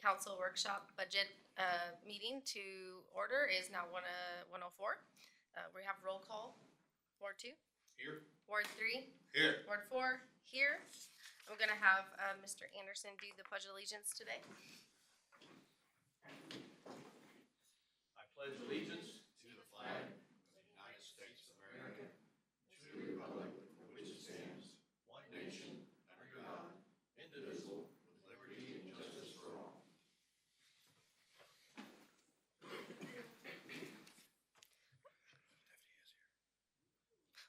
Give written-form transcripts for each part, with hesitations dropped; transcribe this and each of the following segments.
council workshop budget meeting to order is now 1:04. We have roll call. Ward 2. Here. Ward 3. Here. Ward 4. Here. I'm going to have Mr. Anderson do the Pledge of Allegiance today. I pledge allegiance to the flag of the United States of America, to the republic for which it stands, one nation, under God, indivisible, with liberty and justice for all.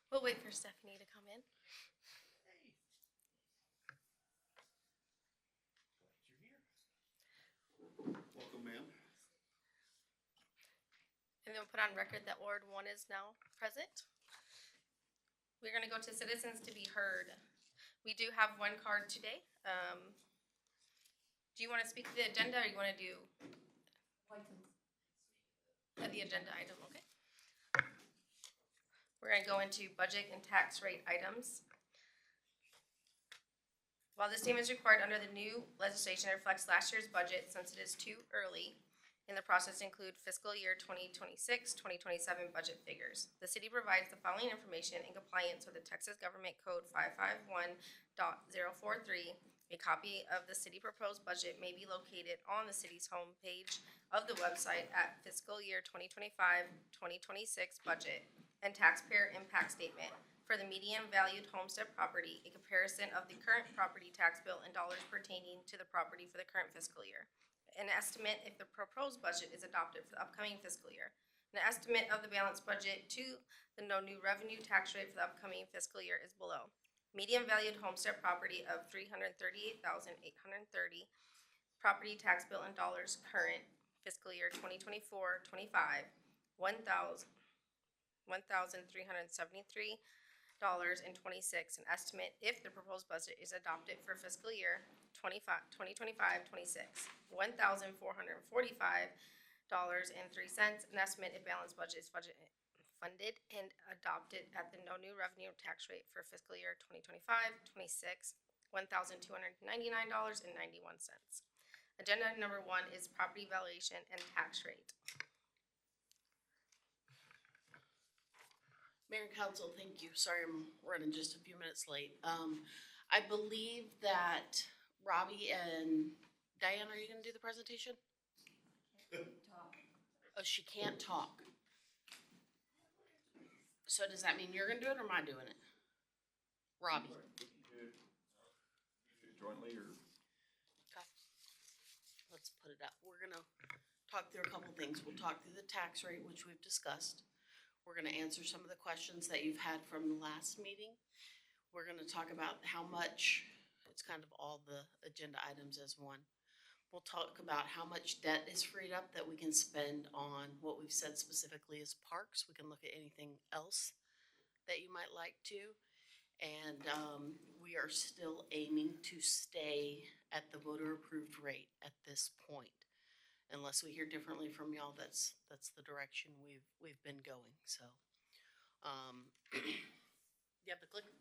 We'll wait for Stephanie to come in. Welcome, ma'am. And then we'll put on record that Ward 1 is now present. We're going to go to citizens to be heard. We do have one card today. Do you want to speak to the agenda, or you want to do the agenda item? Okay. We're going to go into budget and tax rate items. While this statement is required under the new legislation, it reflects last year's budget since it is too early in the process to include fiscal year 2026-2027 budget figures. The city provides the following information in compliance with the Texas Government Code 551.043. A copy of the city proposed budget may be located on the city's homepage of the website at fiscal year 2025-2026 budget and taxpayer impact statement for the median valued homestead property, a comparison of the current property tax bill in dollars pertaining to the property for the current fiscal year. An estimate if the proposed budget is adopted for the upcoming fiscal year. An estimate of the balanced budget to the no new revenue tax rate for the upcoming fiscal year is below. Median valued homestead property of $338,830. Property tax bill in dollars current fiscal year 2024-25, $1,373.26. An estimate if the proposed budget is adopted for fiscal year 2025-26, $1,445.03. An estimate if balanced budget is funded and adopted at the no new revenue tax rate for fiscal year 2025-26, $1,299.91. Agenda number 1 is property valuation and tax rate. Mayor and Council, thank you. Sorry I'm running just a few minutes late. I believe that Robbie and Diane, are you going to do the presentation? Oh, she can't talk. So does that mean you're going to do it, or am I doing it? Robbie. Jointly or? Okay. Let's put it up. We're going to talk through a couple things. We'll talk through the tax rate, which we've discussed. We're going to answer some of the questions that you've had from the last meeting. We're going to talk about how much, it's kind of all the agenda items as one. We'll talk about how much debt is freed up that we can spend on what we've said specifically as parks. We can look at anything else that you might like to. And we are still aiming to stay at the voter approved rate at this point. Unless we hear differently from y'all, that's the direction we've been going. So, you have the clicker?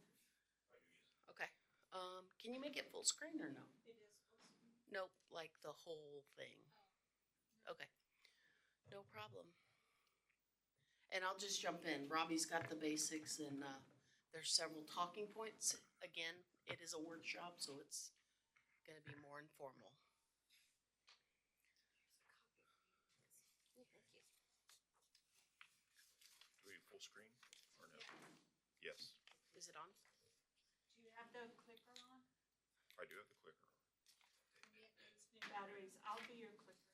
Okay. Can you make it full screen or no? It is full screen. Nope, like the whole thing. Okay. No problem. And I'll just jump in. Robbie's got the basics, and there's several talking points. Again, it is a workshop, so it's going to be more informal. Full screen or no? Yeah. Yes. Is it on? Do you have the clicker on? I do have the clicker on. It needs new batteries. I'll be your clicker.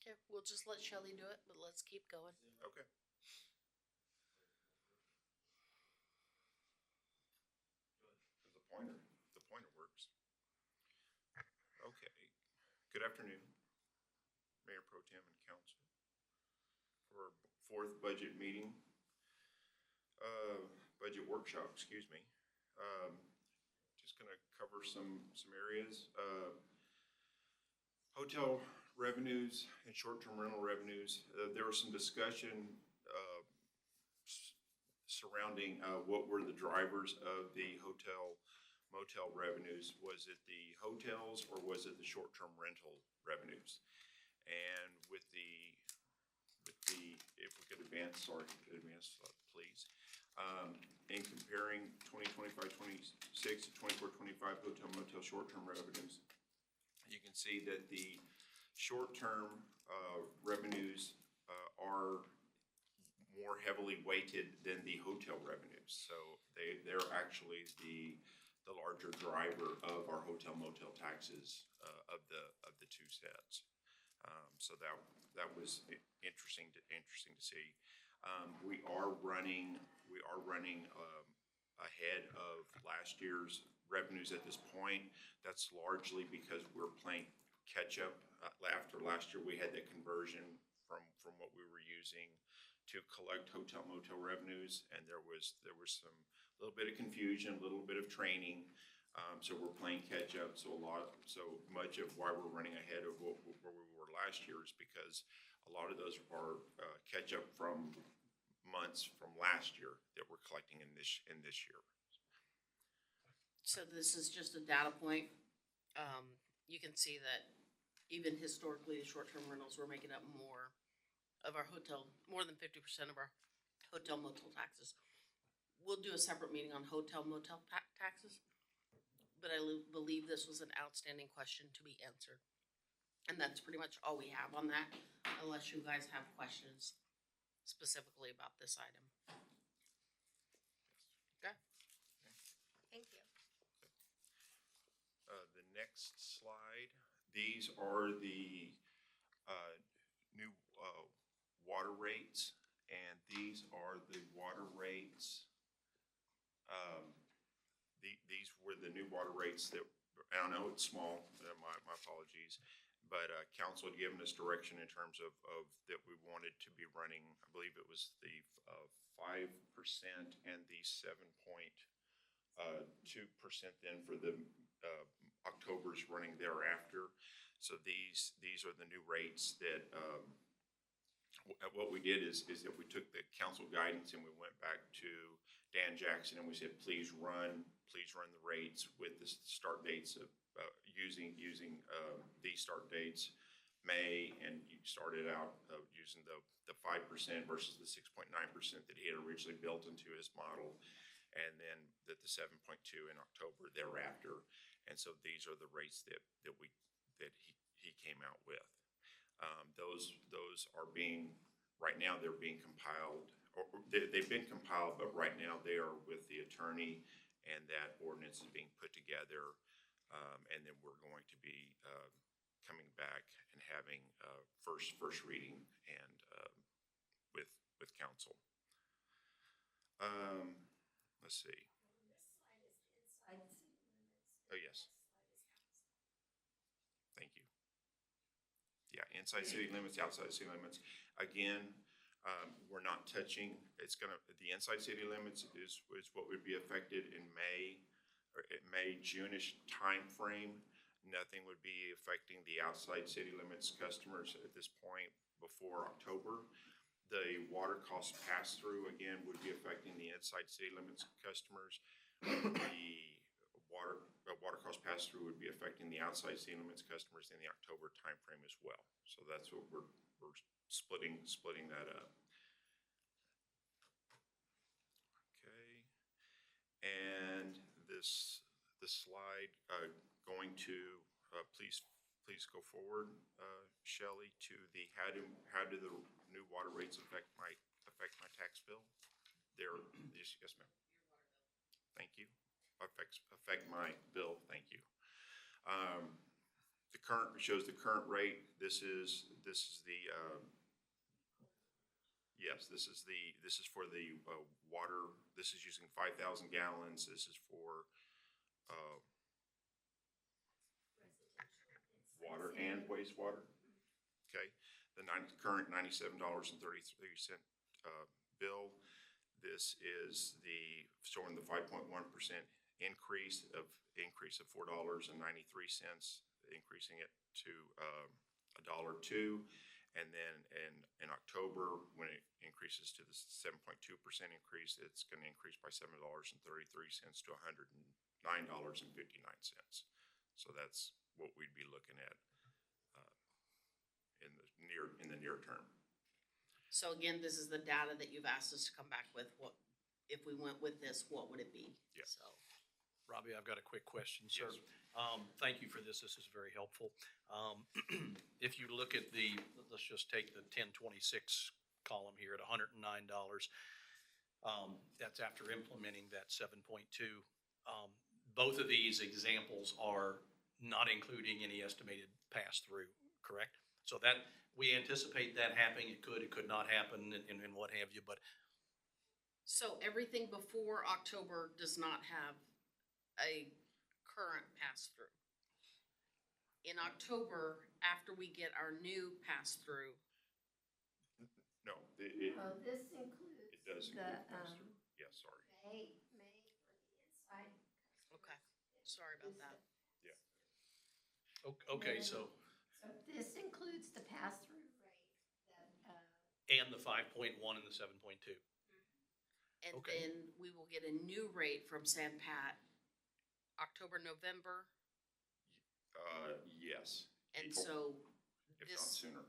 Okay, we'll just let Shelly do it, but let's keep going. Okay. The pointer works. Okay. Good afternoon, Mayor Pro Tem and Council, for our 4th budget meeting, budget workshop, excuse me. Just going to cover some areas. Hotel revenues and short-term rental revenues. There was some discussion surrounding, what were the drivers of the hotel motel revenues? Was it the hotels or was it the short-term rental revenues? And with the, if we could advance, please. In comparing 2025-26 to 24-25 hotel motel short-term revenues, you can see that the short-term revenues are more heavily weighted than the hotel revenues. So they're actually the larger driver of our hotel motel taxes of the two sets. So that was interesting to see. We are running ahead of last year's revenues at this point. That's largely because we're playing catch up. After last year, we had that conversion from what we were using to collect hotel motel revenues, and there was some little bit of confusion, a little bit of training. So we're playing catch up. So much of why we're running ahead of where we were last year is because a lot of those are catch up from months from last year that we're collecting in this year. So this is just a data point. You can see that even historically, the short-term rentals were making up more of our more than 50% of our hotel motel taxes. We'll do a separate meeting on hotel motel taxes, but I believe this was an outstanding question to be answered. And that's pretty much all we have on that, unless you guys have questions specifically about this item. Okay. Thank you. The next slide, these are the new water rates, and these are the water rates. These were the new water rates that, I know it's small, my apologies, but council had given us direction in terms of that we wanted to be running, I believe it was the 5% and the 7.2% then for the October's running thereafter. So these are the new rates that what we did is that we took the council guidance and we went back to Dan Jackson and we said, please run the rates with the start dates of using these start dates, May, and you started out using the 5% versus the 6.9% that he had originally built into his model, and then the 7.2 in October thereafter. And so these are the rates that he came out with. Those are being, right now they're being compiled, or they've been compiled, but right now they are with the attorney, and that ordinance is being put together. And then we're going to be coming back and having first reading and with council. Let's see. Oh, yes. Thank you. Yeah, inside city limits, outside city limits. Again, we're not touching, the inside city limits is what would be affected in May, or June-ish timeframe. Nothing would be affecting the outside city limits customers at this point before October. The water cost pass-through, again, would be affecting the inside city limits customers. The water cost pass-through would be affecting the outside city limits customers in the October timeframe as well. So that's what we're splitting that up. Okay, and the slide going to please go forward, Shelley, to the how do the new water rates affect my tax bill? Yes, ma'am. Thank you. Affect my bill. Thank you. The current shows the current rate. This is the yes. This is for the water. This is using 5,000 gallons. This is for water and wastewater. Okay. The current $97.33 bill. This is showing the 5.1% increase of $4.93, increasing it to $1.02, And then in October, when it increases to the 7.2% increase, it's gonna increase by $7.33 to $109.59. So that's what we'd be looking at, in the near term. So again, this is the data that you've asked us to come back with. What, if we went with this, what would it be? Yeah. So, Robbie, I've got a quick question, sir. Yes. Thank you for this. This is very helpful. If you look at the, let's just take the 1026 column here at $109. That's after implementing that 7.2. Both of these examples are not including any estimated pass-through, correct? So that, we anticipate that happening. It could not happen and what have you, but so everything before October does not have a current pass-through. In October, after we get our new pass-through, No, This includes it does the, include pass-through. Yes, sorry. May for the inside. okay, sorry about that. okay, so, So this includes the pass-through rate that, and the 5.1 and the 7.2. And Okay. then we will get a new rate from San Pat, October, November, Yes. and April, so if not this, sooner.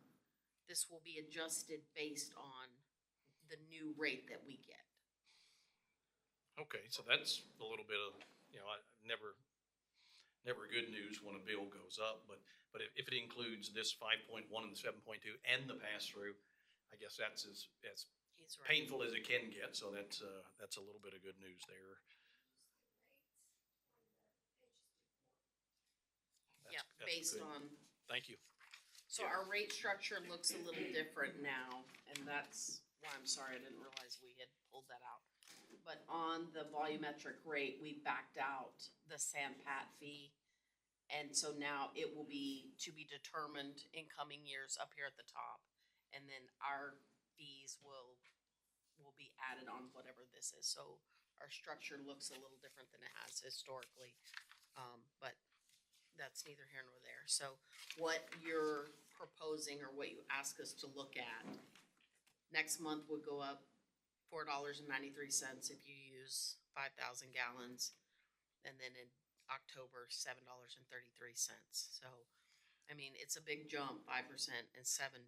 this will be adjusted based on the new rate that we get. Okay, so that's a little bit of, never good news when a bill goes up, but if it includes this 5.1 and the 7.2 and the pass-through, I guess that's as He's right. painful as it can get, so that's a little bit of good news there. Yeah, That's based good. on, Thank you. so our rate structure looks a little different now, and that's why I'm sorry, I didn't realize we had pulled that out. But on the volumetric rate, we backed out the San Pat fee. And so now it will be to be determined in coming years up here at the top. And then our fees will be added on whatever this is. So our structure looks a little different than it has historically. But that's neither here nor there. So what you're proposing or what you ask us to look at, next month would go up $4.93 if you use 5,000 gallons. And then in October, $7.33. So, I mean, it's a big jump, 5% and 7.2%,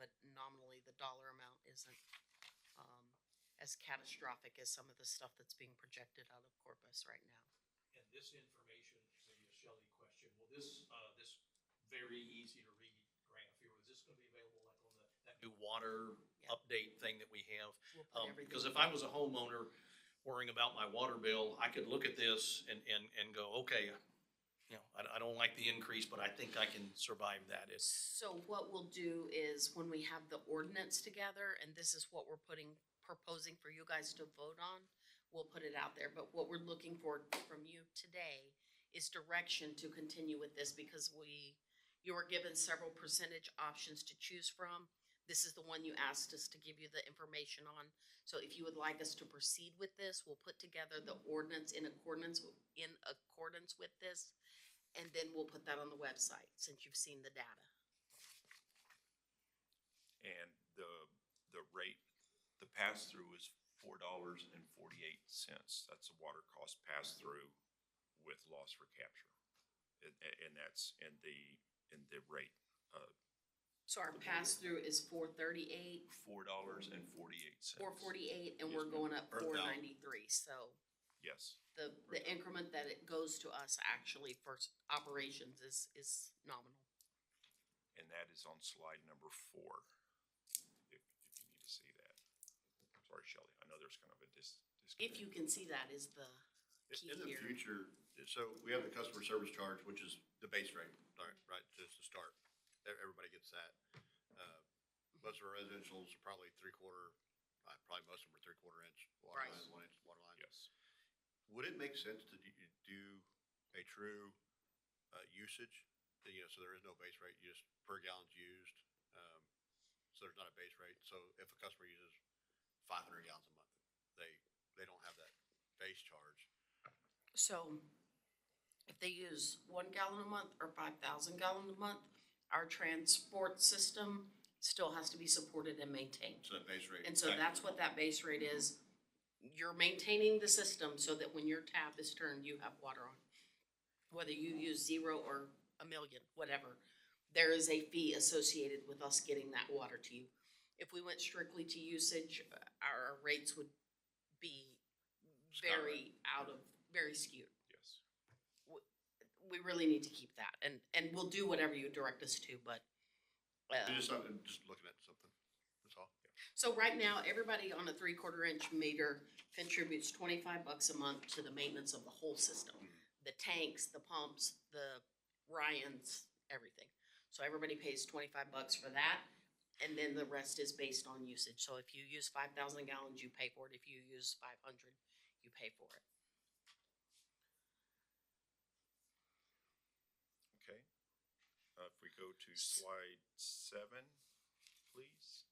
but nominally the dollar amount isn't as catastrophic as some of the stuff that's being projected out of Corpus right now. And this information, maybe a Shelley question, will this very easy to read graph here, is this gonna be available like on that new water Yeah. update thing that we have? We'll put everything. Because if I was a homeowner worrying about my water bill, I could look at this and go, okay, I don't like the increase, but I think I can survive that. So what we'll do is when we have the ordinance together, and this is what we're proposing for you guys to vote on, we'll put it out there. But what we're looking for from you today is direction to continue with this because you were given several percentage options to choose from. This is the one you asked us to give you the information on. So if you would like us to proceed with this, we'll put together the ordinance in accordance with this. And then we'll put that on the website since you've seen the data. And the rate, the pass-through is $4.48. That's the water cost pass-through with loss recapture. And that's in the rate, So our pass-through is $4.38, $4.48. $4.48, and Yes, we're ma'am. going up Per thousand. $4.93. So Yes, the increment that it goes to us actually for operations is nominal. and that is on slide number 4, if you need to see that. Sorry, Shelley, I know there's kind of a disconnect. If you can see that is the key In the here. future, so we have the customer service charge, which is the base rate, right, just to start. Everybody gets that. Most of our residentials are probably probably most of them are 3/4 inch water Right. line, 1 inch water line. Yes. Would it make sense to do a true usage? So there is no base rate, you just per gallons used. So there's not a base rate. So if a customer uses 500 gallons a month, they don't have that base charge. So if they use 1 gallon a month or 5,000 gallons a month, our transport system still has to be supported and maintained. So that base rate. And so that's what that base rate is. You're maintaining the system so that when your tap is turned, you have water on. Whether you use 0 or 1,000,000, whatever, there is a fee associated with us getting that water to you. If we went strictly to usage, our rates would be very skewed. Yes. We really need to keep that, and we'll do whatever you direct us to, but. I'm just looking at something, that's all. So right now, everybody on a 3/4 inch meter contributes $25 a month to the maintenance of the whole system. The tanks, the pumps, the Ryans, everything. So everybody pays $25 for that, and then the rest is based on usage. So if you use 5,000 gallons, you pay for it. If you use 500, you pay for it. Okay. If we go to slide 7, please.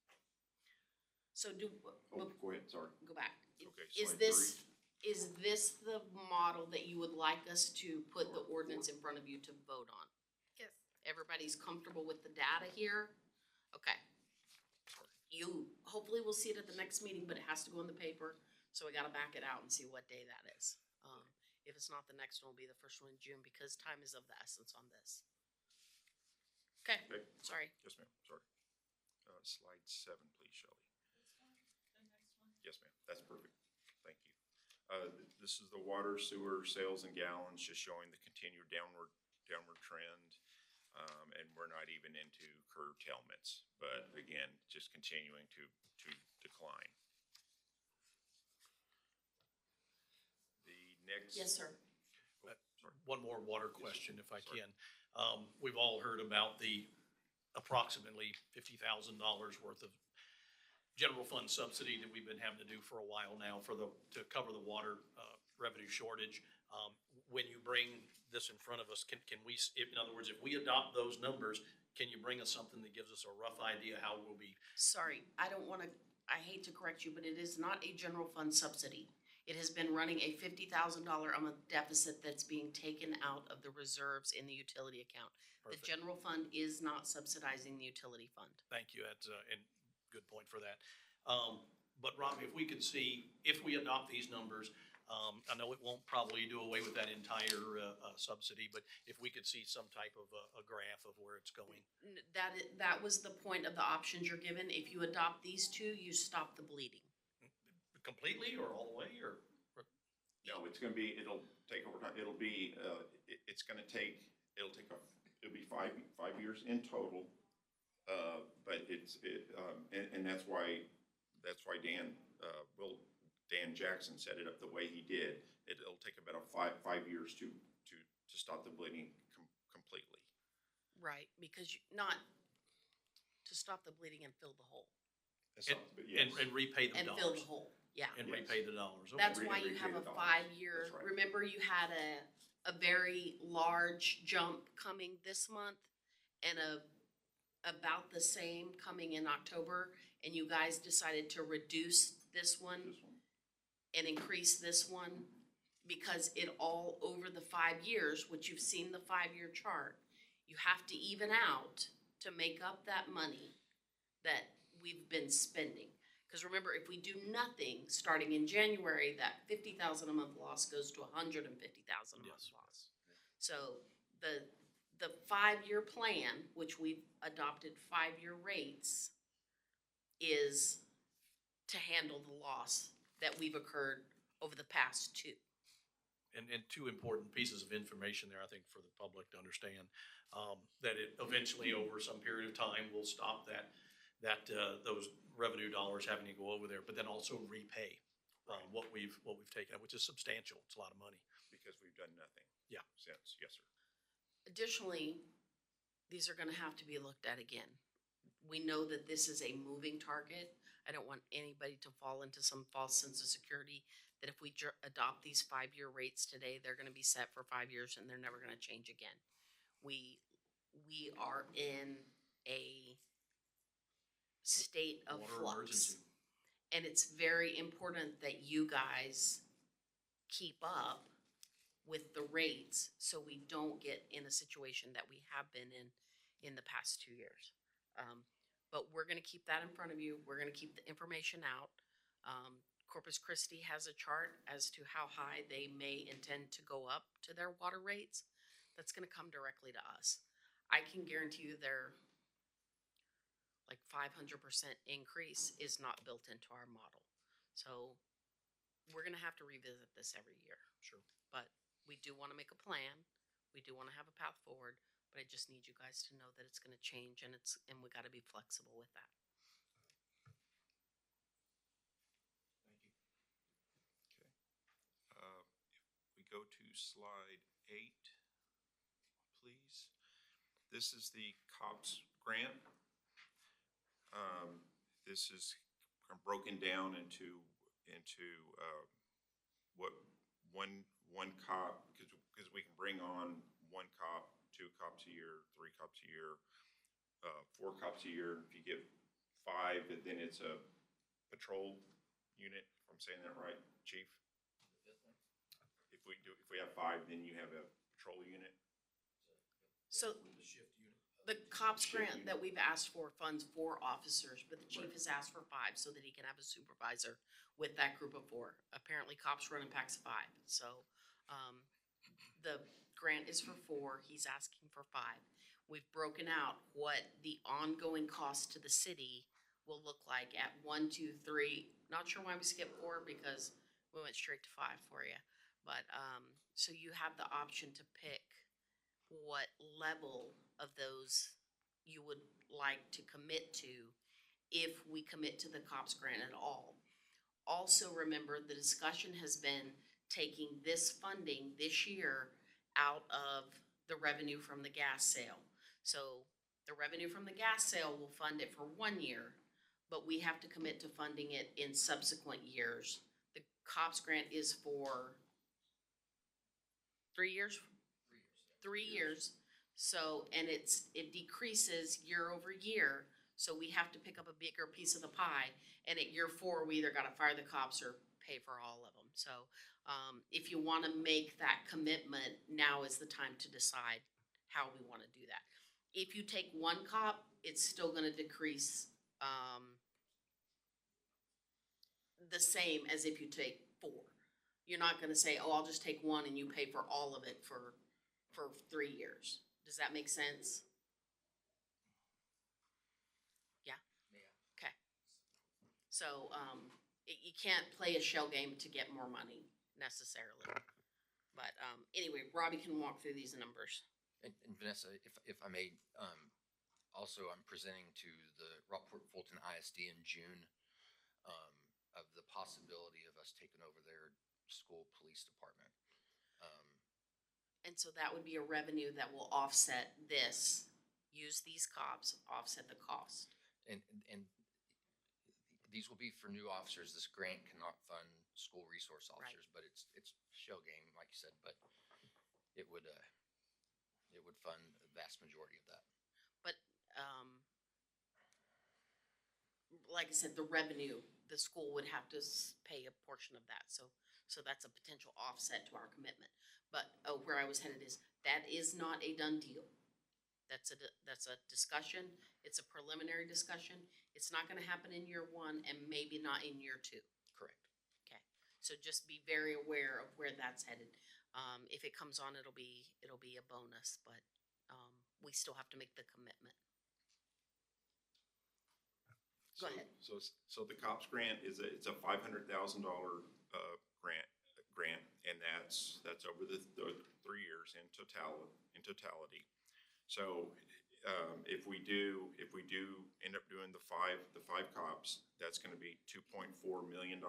So Go ahead, sorry. go back. Okay, Is slide this, is this the model that you would like us to put the ordinance in front of you to vote on? Yes. Everybody's comfortable with the data here? Okay. You hopefully will see it at the next meeting, but it has to go in the paper, so we gotta back it out and see what day that is. If it's not the next one, it'll be the first one in June, because time is of the essence on this. Okay, Okay. sorry. Yes, ma'am, sorry. Slide 7, please, Shelley. Yes, ma'am, that's perfect. Thank you. This is the water, sewer, sales in gallons, just showing the continued downward trend. And we're not even into curtailments, but again, just continuing to decline. The next. Yes, sir. Oh, sorry. One more water question, if I Sorry. can. We've all heard about the approximately $50,000 worth of general fund subsidy that we've been having to do for a while now to cover the water revenue shortage. When you bring this in front of us, can we, in other words, if we adopt those numbers, can you bring us something that gives us a rough idea how we'll be? Sorry, I hate to correct you, but it is not a general fund subsidy. It has been running a $50,000 a month deficit that's being taken out of the reserves in the utility account. Perfect. The general fund is not subsidizing the utility fund. Thank you, that's a good point for that. But Robbie, if we could see, if we adopt these numbers, I know it won't probably do away with that entire subsidy, but if we could see some type of a graph of where it's going. That was the point of the options you're given. If you adopt these two, you stop the bleeding. Completely or all the way, or? No, it'll take over time. It'll be, it'll be 5 years in total. But and that's why Dan Jackson set it up the way he did. It'll take about 5 years to stop the bleeding completely. Right, because not to stop the bleeding and fill the hole. And repay the And dollars. fill the hole, yeah. And Yes. repay the dollars. Okay. That's why you repay have the a dollars. 5-year, That's right. remember you had a very large jump coming this month and about the same coming in October, and you guys decided to reduce this one This one. and increase this one because it all over the 5 years, which you've seen the 5-year chart, you have to even out to make up that money that we've been spending. Because remember, if we do nothing, starting in January, that $50,000 a month loss goes to $150,000 a month Yes. loss. So the 5-year plan, which we've adopted 5-year rates, is to handle the loss that we've occurred over the past 2. And two important pieces of information there, I think, for the public to understand, that it eventually, over some period of time, will stop those revenue dollars having to go over there, but then also repay what we've taken, which is substantial. It's a lot of money. Because we've done nothing. Yeah. Since, yes, sir. Additionally, these are gonna have to be looked at again. We know that this is a moving target. I don't want anybody to fall into some false sense of security that if we adopt these 5-year rates today, they're gonna be set for 5 years and they're never gonna change again. We are in a state of Water flux. emergency. And it's very important that you guys keep up with the rates so we don't get in a situation that we have been in the past 2 years. But we're gonna keep that in front of you. We're gonna keep the information out. Corpus Christi has a chart as to how high they may intend to go up to their water rates. That's gonna come directly to us. I can guarantee you their like 500% increase is not built into our model. So we're gonna have to revisit this every year. Sure. But we do wanna make a plan. We do wanna have a path forward, but I just need you guys to know that it's gonna change and we gotta be flexible with that. Thank you. Okay. If we go to slide 8, please. This is the COPS grant. This is kind of broken down into what one cop, because we can bring on 1 cop, 2 cops a year, 3 cops a year, 4 cops a year. If you get 5, then it's a patrol unit, if I'm saying that right, chief? If we have 5, then you have a patrol unit. So The shift unit. the COPS Shift grant unit. that we've asked for funds 4 officers, but the chief has asked for 5 so that he can have a supervisor with that group of 4. Apparently cops run in packs of 5, so, the grant is for 4, he's asking for 5. We've broken out what the ongoing cost to the city will look like at 1, 2, 3. Not sure why we skipped 4 because we went straight to 5 for you. But, so you have the option to pick what level of those you would like to commit to if we commit to the COPS grant at all. Also, remember, the discussion has been taking this funding this year out of the revenue from the gas sale. So the revenue from the gas sale will fund it for 1 year, but we have to commit to funding it in subsequent years. The COPS grant is for 3 years? 3 years. So, and it decreases year over year, so we have to pick up a bigger piece of the pie. And at year 4, we either gotta fire the cops or pay for all of them. So, if you wanna make that commitment, now is the time to decide how we wanna do that. If you take 1 cop, it's still gonna decrease, the same as if you take 4. You're not gonna say, oh, I'll just take 1 and you pay for all of it for 3 years. Does that make sense? Yeah? Okay. So, you can't play a shell game to get more money necessarily. But, anyway, Robbie can walk through these numbers. And Vanessa, if I may, also I'm presenting to the Rockport Fulton ISD in June, of the possibility of us taking over their school police department. And so that would be a revenue that will offset this, use these cops, offset the cost. And these will be for new officers. This grant cannot fund school resource officers, but it's shell game, like you said, but it would fund the vast majority of that. But, like I said, the revenue, the school would have to pay a portion of that, so that's a potential offset to our commitment. But, where I was headed is, that is not a done deal. That's a discussion, it's a preliminary discussion. It's not gonna happen in year 1 and maybe not in year 2. Correct. Okay, so just be very aware of where that's headed. If it comes on, it'll be a bonus, but, we still have to make the commitment. Go ahead. So the COPS grant it's a $500,000 grant, and that's over the 3 years in totality. So if we do end up doing the five cops, that's going to be $2.4 million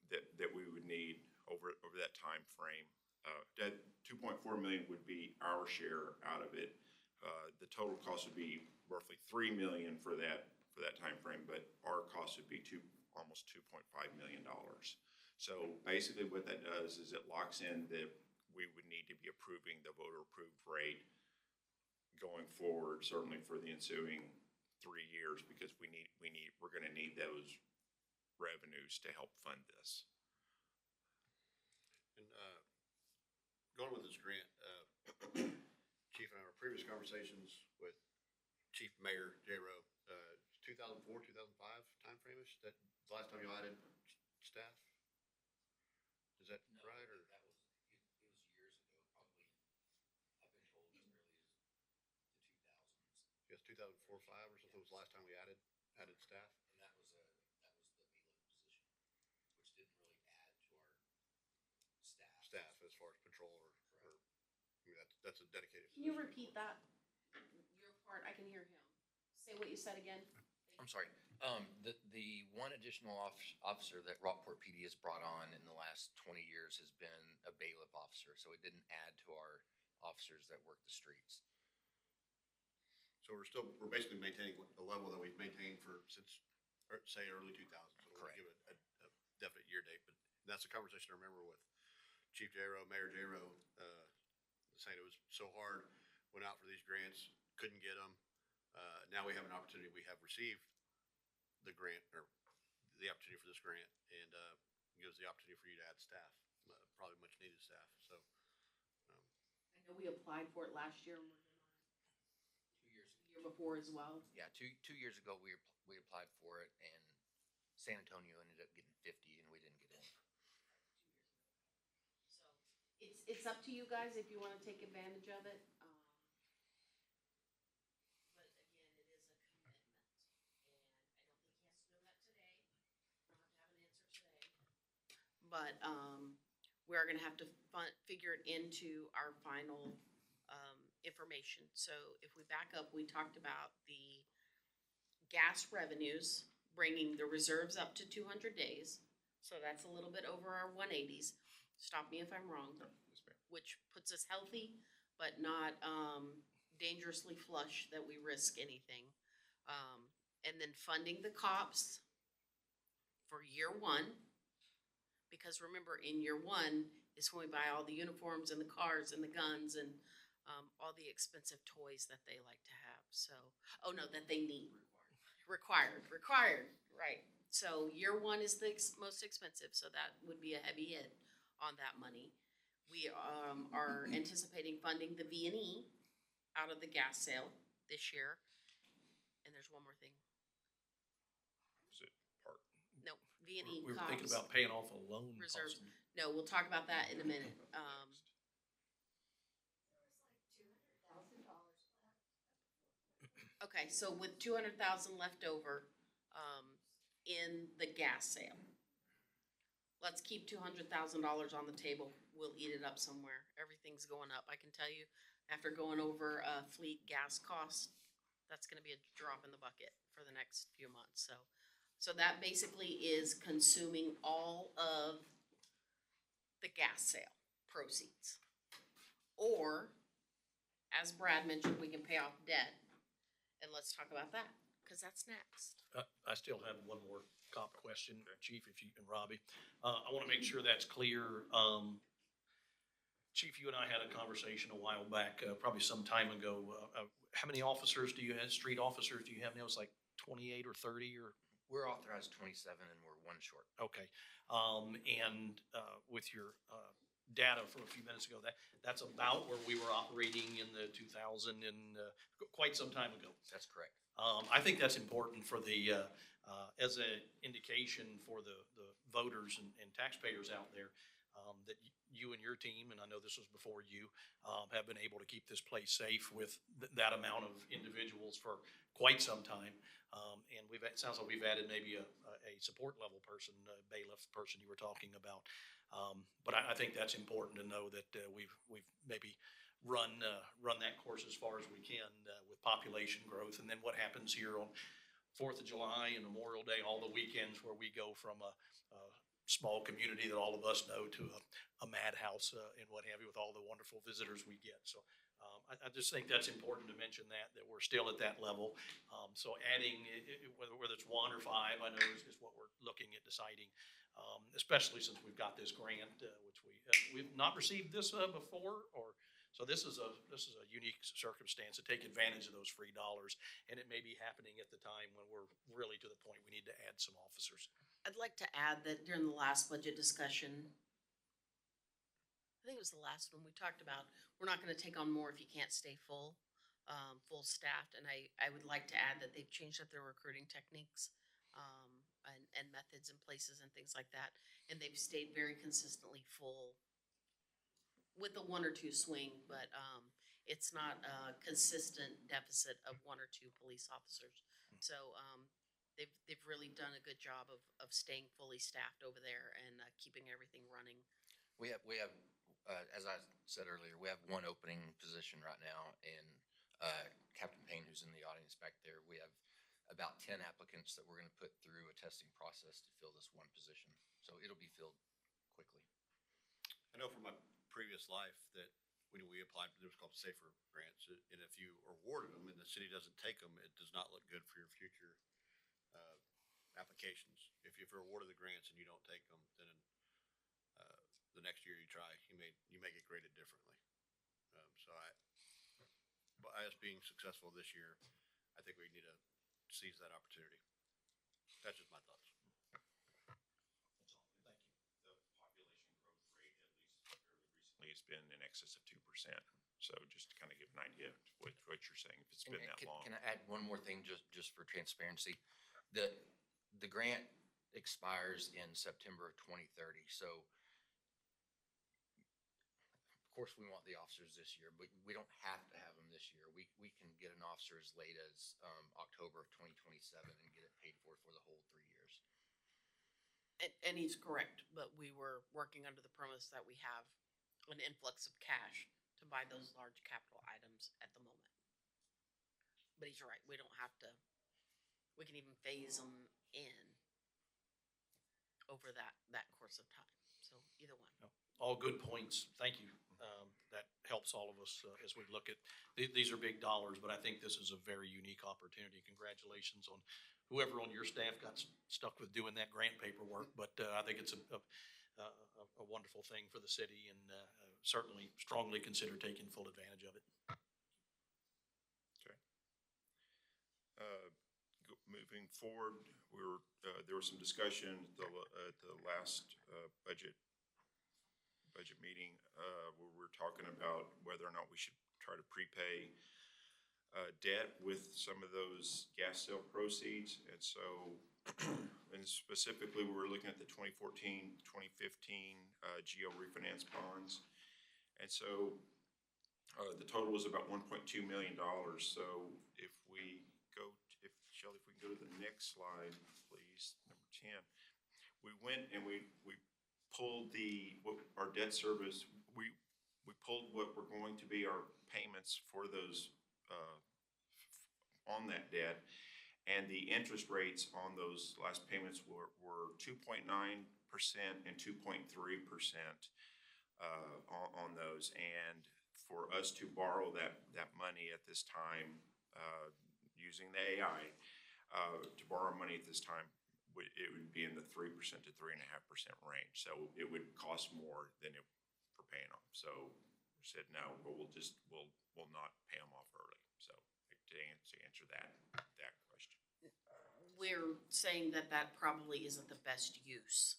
that we would need over that time frame. That 2.4 million would be our share out of it. The total cost would be roughly $3 million for that time frame, but our cost would be almost $2.5 million. So basically what that does is it locks in that we would need to be approving the voter approved rate going forward, certainly for the ensuing 3 years, because we're going to need those revenues to help fund this. And, going with this grant, Chief and I were previous conversations with Chief Mayor J-Rowe, 2004, 2005 timeframe-ish, that the last time you added staff? Is that No, right, or? that was, it was years ago, probably, I've been told as early as the 2000s. Yes, 2004, 5 or something was the last time we added staff? And that was the bailiff position, which didn't really add to our staff. Staff as far as patrol or, I mean, that's a dedicated. Can you position. repeat that? Your part, I can hear him. Say what you said again. I'm sorry, the one additional officer that Rockport PD has brought on in the last 20 years has been a bailiff officer, so it didn't add to our officers that work the streets. So we're basically maintaining the level that we've maintained since, say, early 2000s. So we'll Correct. give it a definite year date, but that's a conversation I remember with Chief J-Rowe, Mayor J-Rowe, saying it was so hard, went out for these grants, couldn't get them. Now we have an opportunity, we have received the grant, or the opportunity for this grant, and gives the opportunity for you to add staff, probably much needed staff, so. I know we applied for it last year and we're gonna, 2 years the year before as well. Yeah, two years ago, we applied for it, and San Antonio ended up getting 50, and we didn't get in. So it's up to you guys if you wanna take advantage of it. But again, it is a commitment. And I don't think he has to know that today. We'll have to have an answer today. But, we are gonna have to figure it into our final, information. So if we back up, we talked about the gas revenues, bringing the reserves up to 200 days. So that's a little bit over our 180s. Stop me if I'm wrong. Yes, ma'am. Which puts us healthy, but not dangerously flush that we risk anything. And then funding the cops for year one. Because remember, in year one is when we buy all the uniforms and the cars and the guns and all the expensive toys that they like to have. So, oh no, that they need. Required, right. So year one is the most expensive, so that would be a heavy hit on that money. We are anticipating funding the V&E out of the gas sale this year. And there's one more thing. Is it part? No, V&E We were thinking cops. about paying off a loan Reserves. possibly. No, we'll talk about that in a minute. There was like $200,000 left. Okay, so with 200,000 left over, in the gas sale. Let's keep $200,000 on the table. We'll eat it up somewhere. Everything's going up. I can tell you, after going over, fleet gas costs, that's gonna be a drop in the bucket for the next few months, so that basically is consuming all of the gas sale proceeds. Or, as Brad mentioned, we can pay off debt, and let's talk about that, cause that's next. I still have one more cop question, Chief, if you, and Robbie. I wanna make sure that's clear. Chief, you and I had a conversation a while back, probably some time ago. How many officers do you have, street officers do you have now? It's like 28 or 30 or? We're authorized 27, and we're one short. Okay. And with your data from a few minutes ago, that's about where we were operating in the 2000 and quite some time ago. That's correct. I think that's important for the, as an indication for the voters and taxpayers out there, that you and your team, and I know this was before you, have been able to keep this place safe with that amount of individuals for quite some time. And it sounds like we've added maybe a support level person, a bailiff person you were talking about. But I think that's important to know that we've maybe run that course as far as we can with population growth. And then what happens here on 4th of July and Memorial Day, all the weekends where we go from a small community that all of us know to a madhouse and what have you, with all the wonderful visitors we get. So I just think that's important to mention that we're still at that level. So adding, whether it's 1 or 5, I know is what we're looking at deciding, especially since we've got this grant, which we've not received this before, so this is a unique circumstance to take advantage of those free dollars, and it may be happening at the time when we're really to the point we need to add some officers. I'd like to add that during the last budget discussion, I think it was the last one we talked about, we're not gonna take on more if you can't stay full. full staffed, and I would like to add that they've changed up their recruiting techniques, and methods and places and things like that, and they've stayed very consistently full with a one or two swing, but, it's not a consistent deficit of one or two police officers. So, they've really done a good job of staying fully staffed over there and, keeping everything running. We have, as I said earlier, we have one opening position right now, and Captain Payne, who's in the audience back there, we have about 10 applicants that we're going to put through a testing process to fill this one position. So it'll be filled quickly. I know from my previous life that when we applied for, it was called safer grants, and if you are awarded them and the city doesn't take them, it does not look good for your future applications. If you're awarded the grants and you don't take them, then the next year you try, you may get graded differently. But us being successful this year, I think we need to seize that opportunity. That's just my thoughts. That's all. Thank you. The population growth rate, at least fairly recently, has been in excess of 2%. So just to kind of give an idea of what you're saying, if it's been that long. Can I add one more thing just for transparency? The grant expires in September of 2030. So of course we want the officers this year, but we don't have to have them this year. We can get an officer as late as October of 2027 and get it paid for the whole 3 years. And he's correct, but we were working under the premise that we have an influx of cash to buy those large capital items at the moment. But he's right, we don't have to, we can even phase them in over that course of time. So either one. All good points. Thank you. That helps all of us as we look at, these are big dollars, but I think this is a very unique opportunity. Congratulations on whoever on your staff got stuck with doing that grant paperwork, but I think it's a wonderful thing for the city, and certainly strongly consider taking full advantage of it. Okay. Moving forward, there was some discussion at the last budget meeting where we were talking about whether or not we should try to prepay debt with some of those gas sale proceeds. And so, and specifically, we were looking at the 2014, 2015 GO refinance bonds. And so the total was about $1.2 million. So if we go, Shelley, if we can go to the next slide, please, number 10. We went and we pulled our debt service. We pulled what were going to be our payments for those on that debt, and the interest rates on those last payments were 2.9% and 2.3% on those. And for us to borrow that money at this time, using the AI, to borrow money at this time, it would be in the 3% to 3.5% range. So it would cost more than for paying off. So we said, no, but we'll not pay them off early. So to answer that question. We're saying that probably isn't the best use.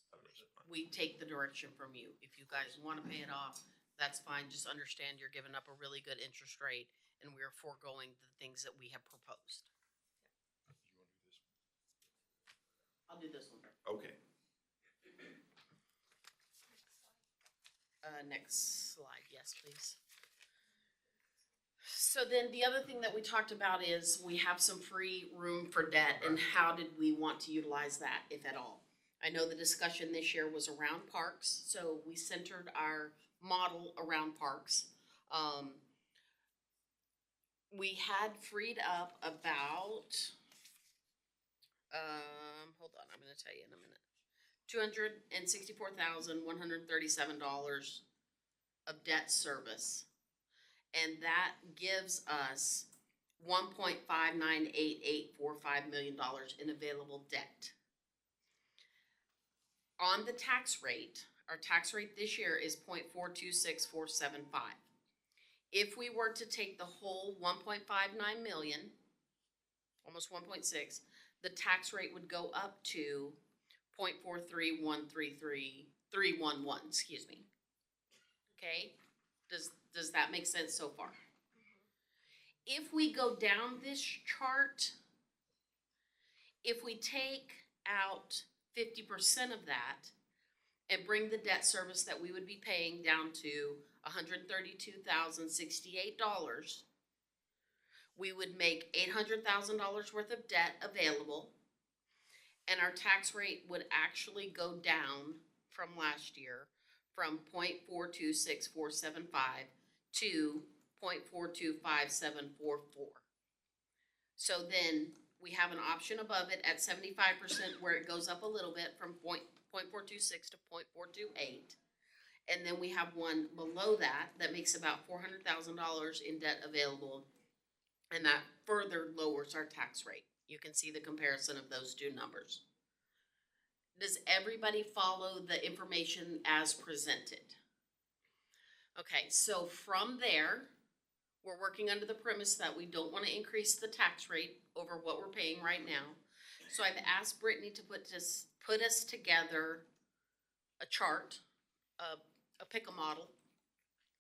We take the direction from you. If you guys want to pay it off, that's fine. Just understand you're giving up a really good interest rate, and we're foregoing the things that we have proposed. You want to do this one? I'll do this one. Okay. Next slide, yes, please. So then the other thing that we talked about is we have some free room for debt, and how did we want to utilize that, if at all? I know the discussion this year was around parks, so we centered our model around parks. We had freed up about, hold on, I'm gonna tell you in a minute. $264,137 of debt service. And that gives us $1.598845 million in available debt. On the tax rate, our tax rate this year is 0.426475. If we were to take the whole 1.59 million, almost 1.6, the tax rate would go up to 0.43133,311, excuse me. Okay? Does that make sense so far? if we go down this chart, if we take out 50% of that and bring the debt service that we would be paying down to $132,068, we would make $800,000 worth of debt available, and our tax rate would actually go down from last year from 0.426475 to 0.425744. So then we have an option above it at 75% where it goes up a little bit from 0.426 to 0.428. And then we have one below that that makes about $400,000 in debt available, and that further lowers our tax rate. You can see the comparison of those two numbers. Does everybody follow the information as presented? Okay, so from there, we're working under the premise that we don't want to increase the tax rate over what we're paying right now. So I've asked Brittany to put us together a chart, a pick a model,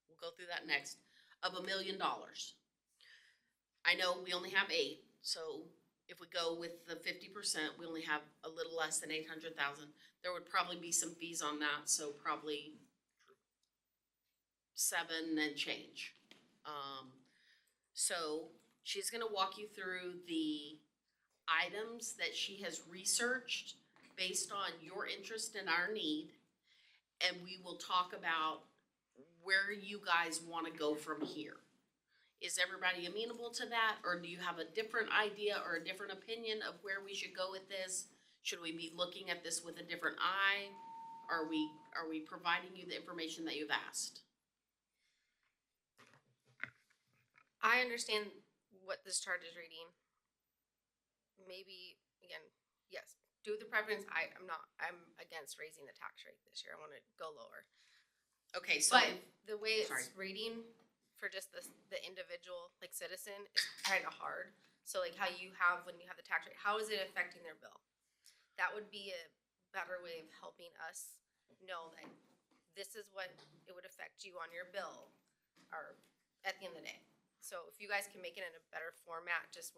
we'll go through that next, of $1 million. I know we only have 8, so if we go with the 50%, we only have a little less than 800,000. There would probably be some fees on that, so probably 7 and change. So she's gonna walk you through the items that she has researched based on your interest and our need, and we will talk about where you guys wanna go from here. Is everybody amenable to that, or do you have a different idea or a different opinion of where we should go with this? Should we be looking at this with a different eye? Are we providing you the information that you've asked? I understand what this chart is reading. Maybe, again, yes, do the preference. I'm against raising the tax rate this year. I want to go lower. Okay, so. But the way it's Sorry. reading for just the individual, like citizen, is kind of hard. So like how you have, when you have the tax rate, how is it affecting their bill? That would be a better way of helping us know that this is what it would affect you on your bill, or at the end of the day. So if you guys can make it in a better format, just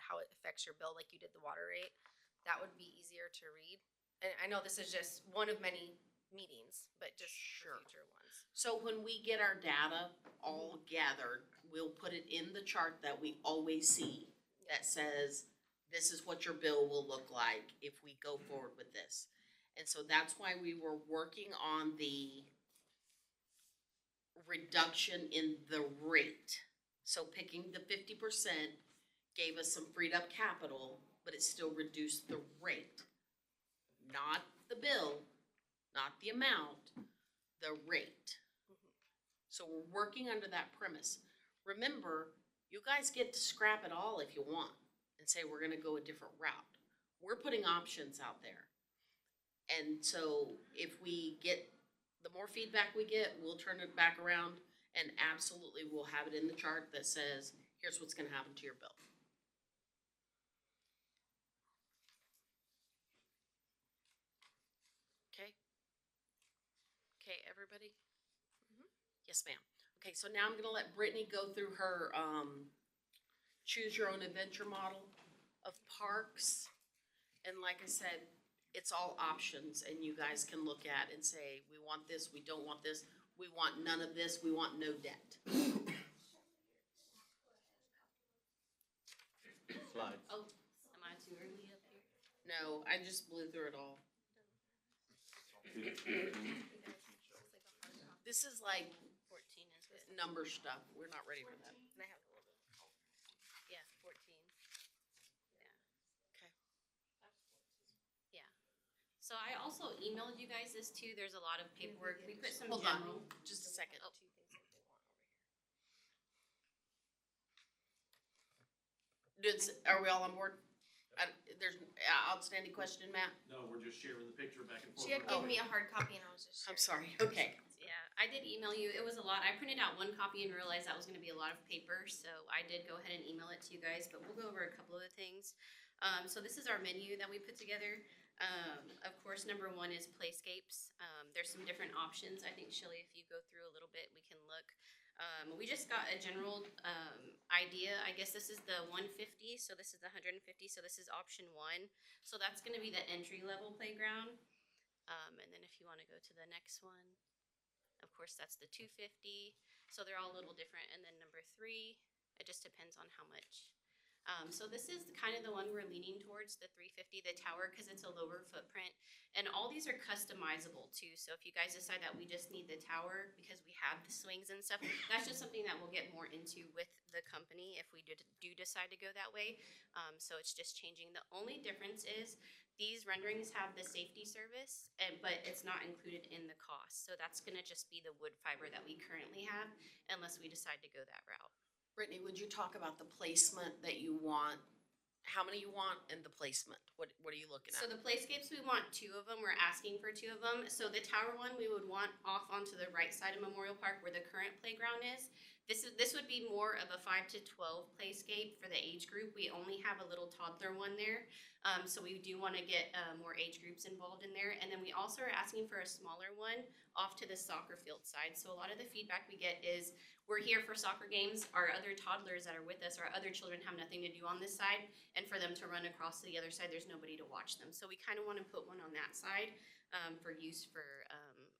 how it affects your bill, like you did the water rate, that would be easier to read. And I know this is just one of many meetings, but just for future ones. So when we get our data all gathered, we'll put it in the chart that we always see that says, this is what your bill will look like if we go forward with this. And so that's why we were working on the reduction in the rate. So picking the 50% gave us some freed up capital, but it still reduced the rate. Not the bill, not the amount, the rate. So we're working under that premise. Remember, you guys get to scrap it all if you want and say we're gonna go a different route. We're putting options out there. And so if we get, the more feedback we get, we'll turn it back around, and absolutely we'll have it in the chart that says, here's what's gonna happen to your bill. Okay? Okay, everybody? Yes, ma'am. Okay, so now I'm gonna let Brittany go through her, choose your own adventure model of parks. And like I said, it's all options, and you guys can look at and say, we want this, we don't want this, we want none of this, we want no debt. Slides. Oh, am I too early up here? No, I just blew through it all. This is like 14 is this. number stuff, we're not ready for that. And I have a little bit. Yeah, 14. Okay. Yeah. So I also emailed you guys this too. There's a lot of paperwork. We put some Hold general. on, just a second. Oh. Two things that they want over here. Are we all on board? There's outstanding question, Matt? No, we're just sharing the picture back and forth. She had given me a hard copy, and I was just. I'm sharing. sorry, okay. Yeah, I did email you. It was a lot. I printed out one copy and realized that was gonna be a lot of paper, so I did go ahead and email it to you guys, but we'll go over a couple of the things. So this is our menu that we put together. Of course, number 1 is playscapes. There's some different options. I think, Shelley, if you go through a little bit, we can look. We just got a general, idea. I guess this is the 150, so this is the 150, so this is option one. So that's gonna be the entry-level playground. And then if you wanna go to the next one, of course, that's the 250. So they're all a little different. And then number three, it just depends on how much. So this is kind of the one we're leaning towards, the 350, the tower, because it's a lower footprint. And all these are customizable too. So if you guys decide that we just need the tower because we have the swings and stuff, that's just something that we'll get more into with the company if we do decide to go that way. So it's just changing. The only difference is these renderings have the safety service, but it's not included in the cost. So that's gonna just be the wood fiber that we currently have unless we decide to go that route. Brittany, would you talk about the placement that you want, how many you want, and the placement? What are you looking So at? the playscapes, we want two of them. We're asking for two of them. So the tower one, we would want off onto the right side of Memorial Park where the current playground is. This would be more of a 5 to 12 playscape for the age group. We only have a little toddler one there. So we do want to get more age groups involved in there. And then we also are asking for a smaller one off to the soccer field side. So a lot of the feedback we get is we're here for soccer games. Our other toddlers that are with us, our other children have nothing to do on this side. And for them to run across to the other side, there's nobody to watch them. So we kind of want to put one on that side for use for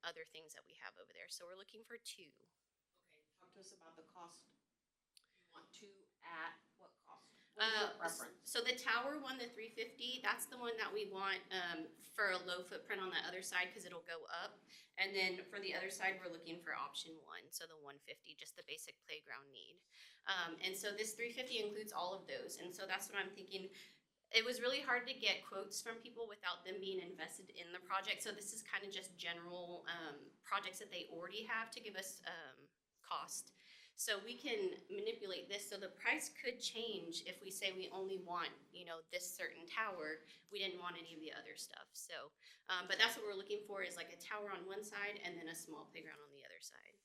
other things that we have over there. So we're looking for two. Okay, talk to us about the cost. You want two at what cost? What is your preference? So the tower one, the 350, that's the one that we want for a low footprint on the other side because it'll go up. And then for the other side, we're looking for option one, so the 150, just the basic playground need. And so this 350 includes all of those. And so that's what I'm thinking. It was really hard to get quotes from people without them being invested in the project. So this is kind of just general projects that they already have to give us cost. So we can manipulate this, so the price could change if we say we only want, this certain tower, we didn't want any of the other stuff, so. But that's what we're looking for is like a tower on one side and then a small playground on the other side.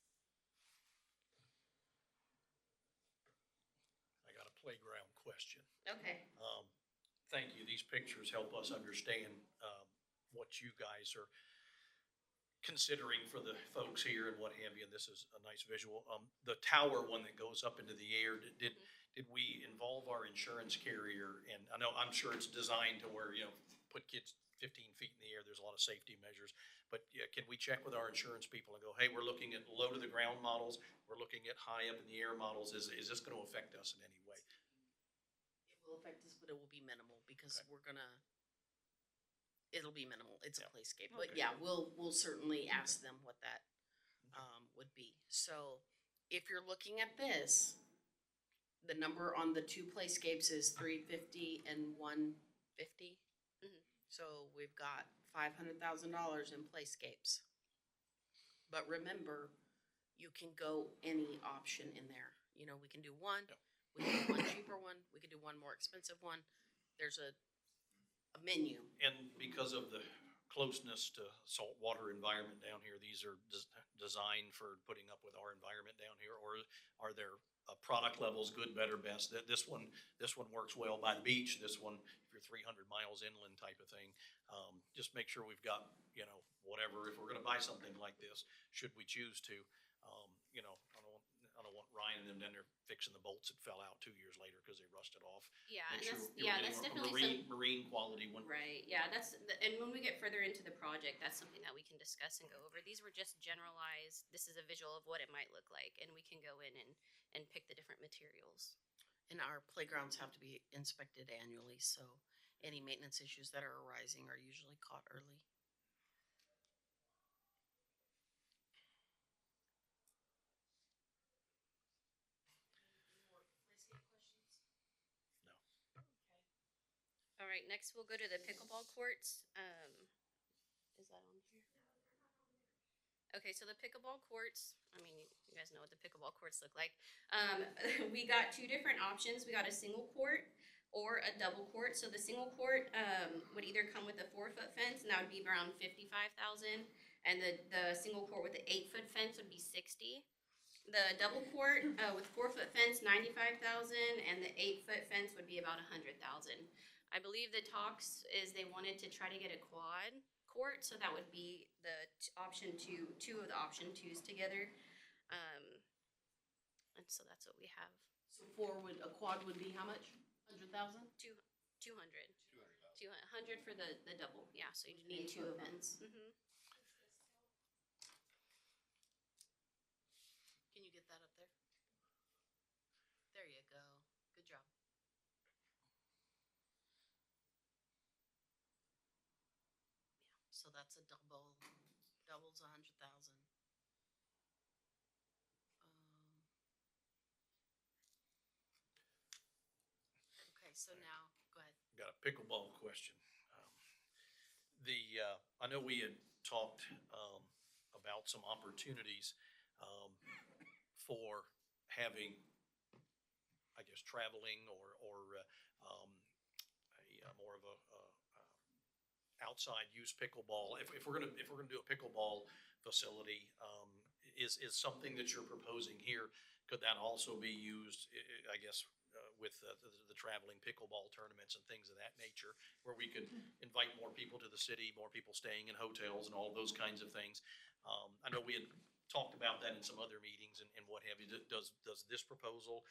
I got a playground question. Okay, Thank you. These pictures help us understand what you guys are considering for the folks here and what have you, and this is a nice visual. The tower one that goes up into the air, did we involve our insurance carrier? And I'm sure it's designed to where, put kids 15 feet in the air, there's a lot of safety measures. But yeah, can we check with our insurance people and go, hey, we're looking at low to the ground models, we're looking at high up in the air models, is this gonna affect us in any way? It will affect us, but it will be minimal because Okay. it'll be minimal. It's a Yeah. playscape. But Okay. yeah, we'll certainly ask them what that would be. So if you're looking at this, the number on the two playscapes is 350 and 150. Mhm. So we've got $500,000 in playscapes. But remember, you can go any option in there. We can do one, Yep. we can do one cheaper one, we can do one more expensive one. There's a menu. And because of the closeness to saltwater environment down here, these are designed for putting up with our environment down here, or are there product levels, good, better, best? This one works well by the beach. This one, if you're 300 miles inland type of thing, just make sure we've got, whatever, if we're gonna buy something like this, should we choose to, I don't want Ryan and them down there fixing the bolts that fell out 2 years later because they rusted off. yeah, Make and sure that's, you're yeah, getting that's a definitely marine quality one. Right, yeah, and when we get further into the project, that's something that we can discuss and go over. These were just generalized, this is a visual of what it might look like, and we can go in and pick the different materials. And our playgrounds have to be inspected annually, so any maintenance issues that are arising are usually caught early. All right, next we'll go to the pickleball courts. Is that on here? Okay, so the pickleball courts, you guys know what the pickleball courts look like. We got two different options. We got a single court or a double court. So the single court would either come with a 4-foot fence, and that would be around $55,000, and the single court with the 8-foot fence would be $60,000. The double court with 4-foot fence, $95,000, and the 8-foot fence would be about $100,000. I believe the talks is they wanted to try to get a quad court, so that would be the option two of the option twos together. And so that's what we have, So a quad would be how much? 100,000? 200. 200,000. 200 for the double, yeah, so you need two events. Mhm. Can you get that up there? There you go. Good job. Yeah, so that's a double's 100,000. Okay, so now, go ahead. Got a pickleball question. I know we had talked, about some opportunities, for having, I guess, traveling or more of a, outside use pickleball. If we're gonna do a pickleball facility, is something that you're proposing here, could that also be used, I guess, with the traveling pickleball tournaments and things of that nature, where we could invite more people to the city, more people staying in hotels and all those kinds of things? I know we had talked about that in some other meetings and what have you. Does this proposal,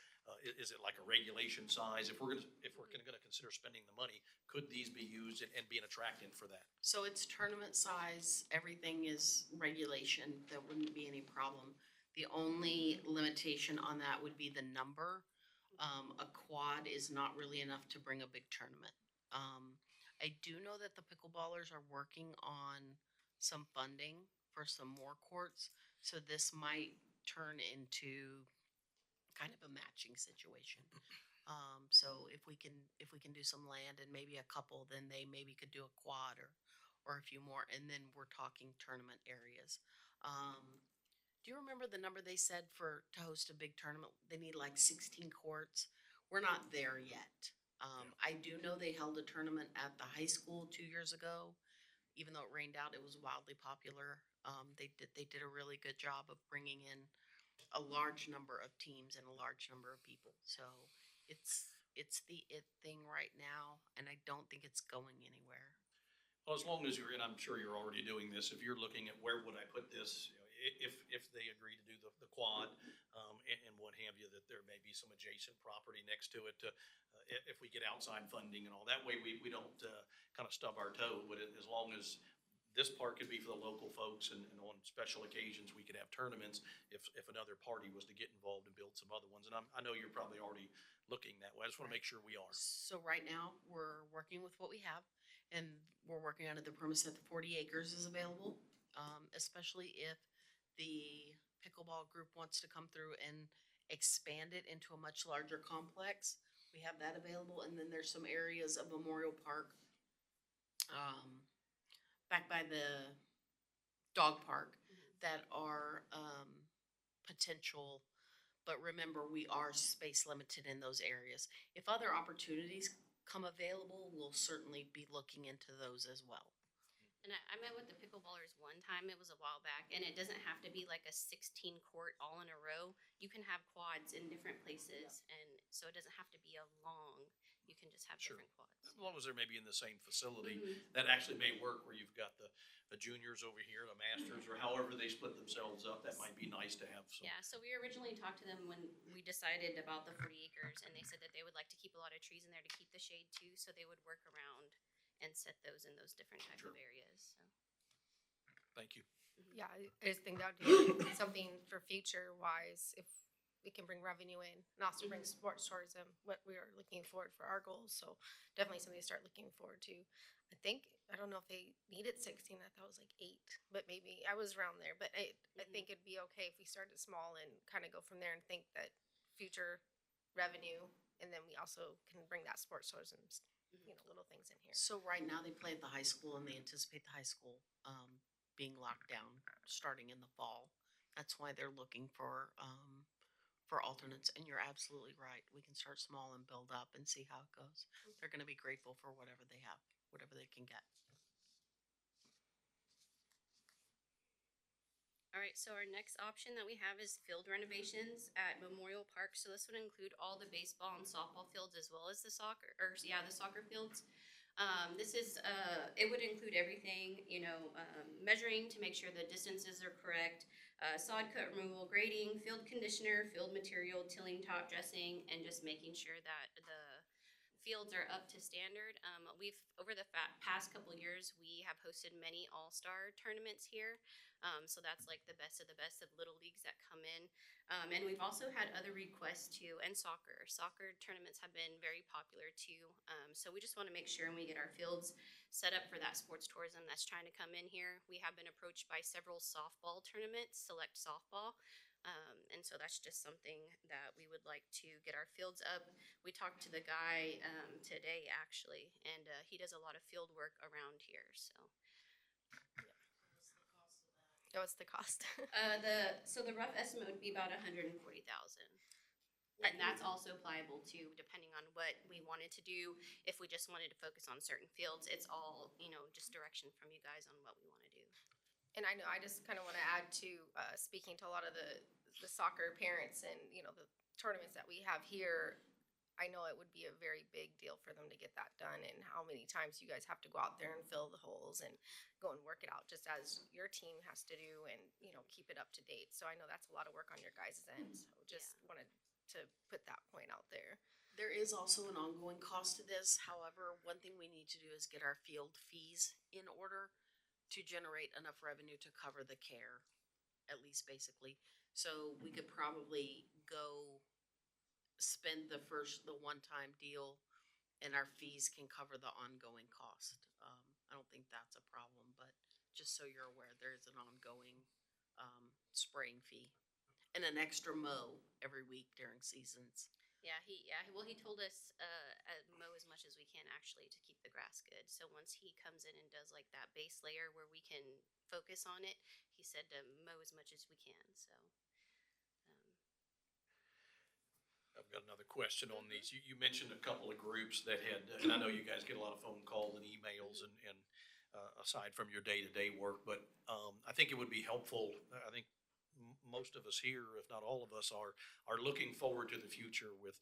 is it like a regulation size? If we're gonna consider spending the money, could these be used and be an attractant for that? So it's tournament size, everything is regulation, there wouldn't be any problem. The only limitation on that would be the number. A quad is not really enough to bring a big tournament. I do know that the pickleballers are working on some funding for some more courts, so this might turn into kind of a matching situation. So if we can do some land and maybe a couple, then they maybe could do a quad or a few more, and then we're talking tournament areas. Do you remember the number they said to host a big tournament? They need like 16 courts. We're not there yet. I do know they held a tournament at the high school 2 years ago. Even though it rained out, it was wildly popular. They did a really good job of bringing in a large number of teams and a large number of people. So it's the it thing right now, and I don't think it's going anywhere. Well, as long as you're, and I'm sure you're already doing this, if you're looking at where would I put this, if they agree to do the quad, and what have you, that there may be some adjacent property next to it, if we get outside funding and all, that way we don't, kind of stub our toe, but as long as this part could be for the local folks, and on special occasions, we could have tournaments if another party was to get involved and build some other ones. And I know you're probably already looking that way. I just want to make sure we are. So right now, we're working with what we have, and we're working under the premise that the 40 acres is available, especially if the pickleball group wants to come through and expand it into a much larger complex. We have that available, and then there's some areas of Memorial Park, back by the dog park, that are potential. But remember, we are space limited in those areas. If other opportunities come available, we'll certainly be looking into those as well. And I met with the pickleballers one time, it was a while back, and it doesn't have to be like a 16 court all in a row. You can have quads in different places, and so it doesn't have to be a long, you can just have Sure. different quads. As long as they're maybe in the same facility, that actually may work, where you've got the juniors over here, the masters, or however they split themselves up. That might be nice to have some. Yeah, so we originally talked to them when we decided about the 40 acres, and they said that they would like to keep a lot of trees in there to keep the shade too, so they would work around and set those in those different type Sure. of areas, so. Thank you. Yeah, I just think that would be something for future wise, if we can bring revenue in and also bring sports tourism, what we are looking forward for our goals. So definitely something to start looking forward to. I don't know if they needed 16, I thought it was like 8, but maybe I was around there. But I think it'd be okay if we started small and kind of go from there, and think that future revenue, and then we also can bring that sports tourism, little things in here. So right now, they play at the high school, and they anticipate the high school being locked down starting in the fall. That's why they're looking for alternates. And you're absolutely right. We can start small and build up and see how it goes. They're going to be grateful for whatever they have, whatever they can get. All right, so our next option that we have is field renovations at Memorial Park. So this would include all the baseball and softball fields, as well as the soccer fields. It would include everything, measuring to make sure the distances are correct, sod cut removal, grading, field conditioner, field material, tilling, top dressing, and just making sure that the fields are up to standard. We've, over the past couple years, we have hosted many all-star tournaments here. So that's like the best of little leagues that come in. And we've also had other requests too, and soccer. Soccer tournaments have been very popular too. So we just want to make sure when we get our fields set up for that sports tourism that's trying to come in here. We have been approached by several softball tournaments, select softball. And so that's just something that we would like to get our fields up. We talked to the guy today actually, and he does a lot of field work around here. So What's the cost? the rough estimate would be about 140,000. And that's also pliable too, depending on what we wanted to do. If we just wanted to focus on certain fields, it's all, just direction from you guys on what we want to do. And I know, I just kind of want to add to, speaking to a lot of the soccer parents and, the tournaments that we have here, I know it would be a very big deal for them to get that done, and how many times you guys have to go out there and fill the holes and go and work it out, just as your team has to do, and, keep it up to date. So I know that's a lot of work on your guys' end, so just wanted to put that point out there. There is also an ongoing cost to this. However, one thing we need to do is get our field fees in order to generate enough revenue to cover the care, at least basically. So we could probably go spend the one-time deal, and our fees can cover the ongoing cost. I don't think that's a problem, but just so you're aware, there is an ongoing spraying fee and an extra mow every week during seasons. Well, he told us mow as much as we can actually to keep the grass good. So once he comes in and does like that base layer where we can focus on it, he said to mow as much as we can. So I've got another question on these. You mentioned a couple of groups that had, and I know you guys get a lot of phone calls and emails and aside from your day-to-day work, but I think it would be helpful. I think most of us here, if not all of us, are looking forward to the future with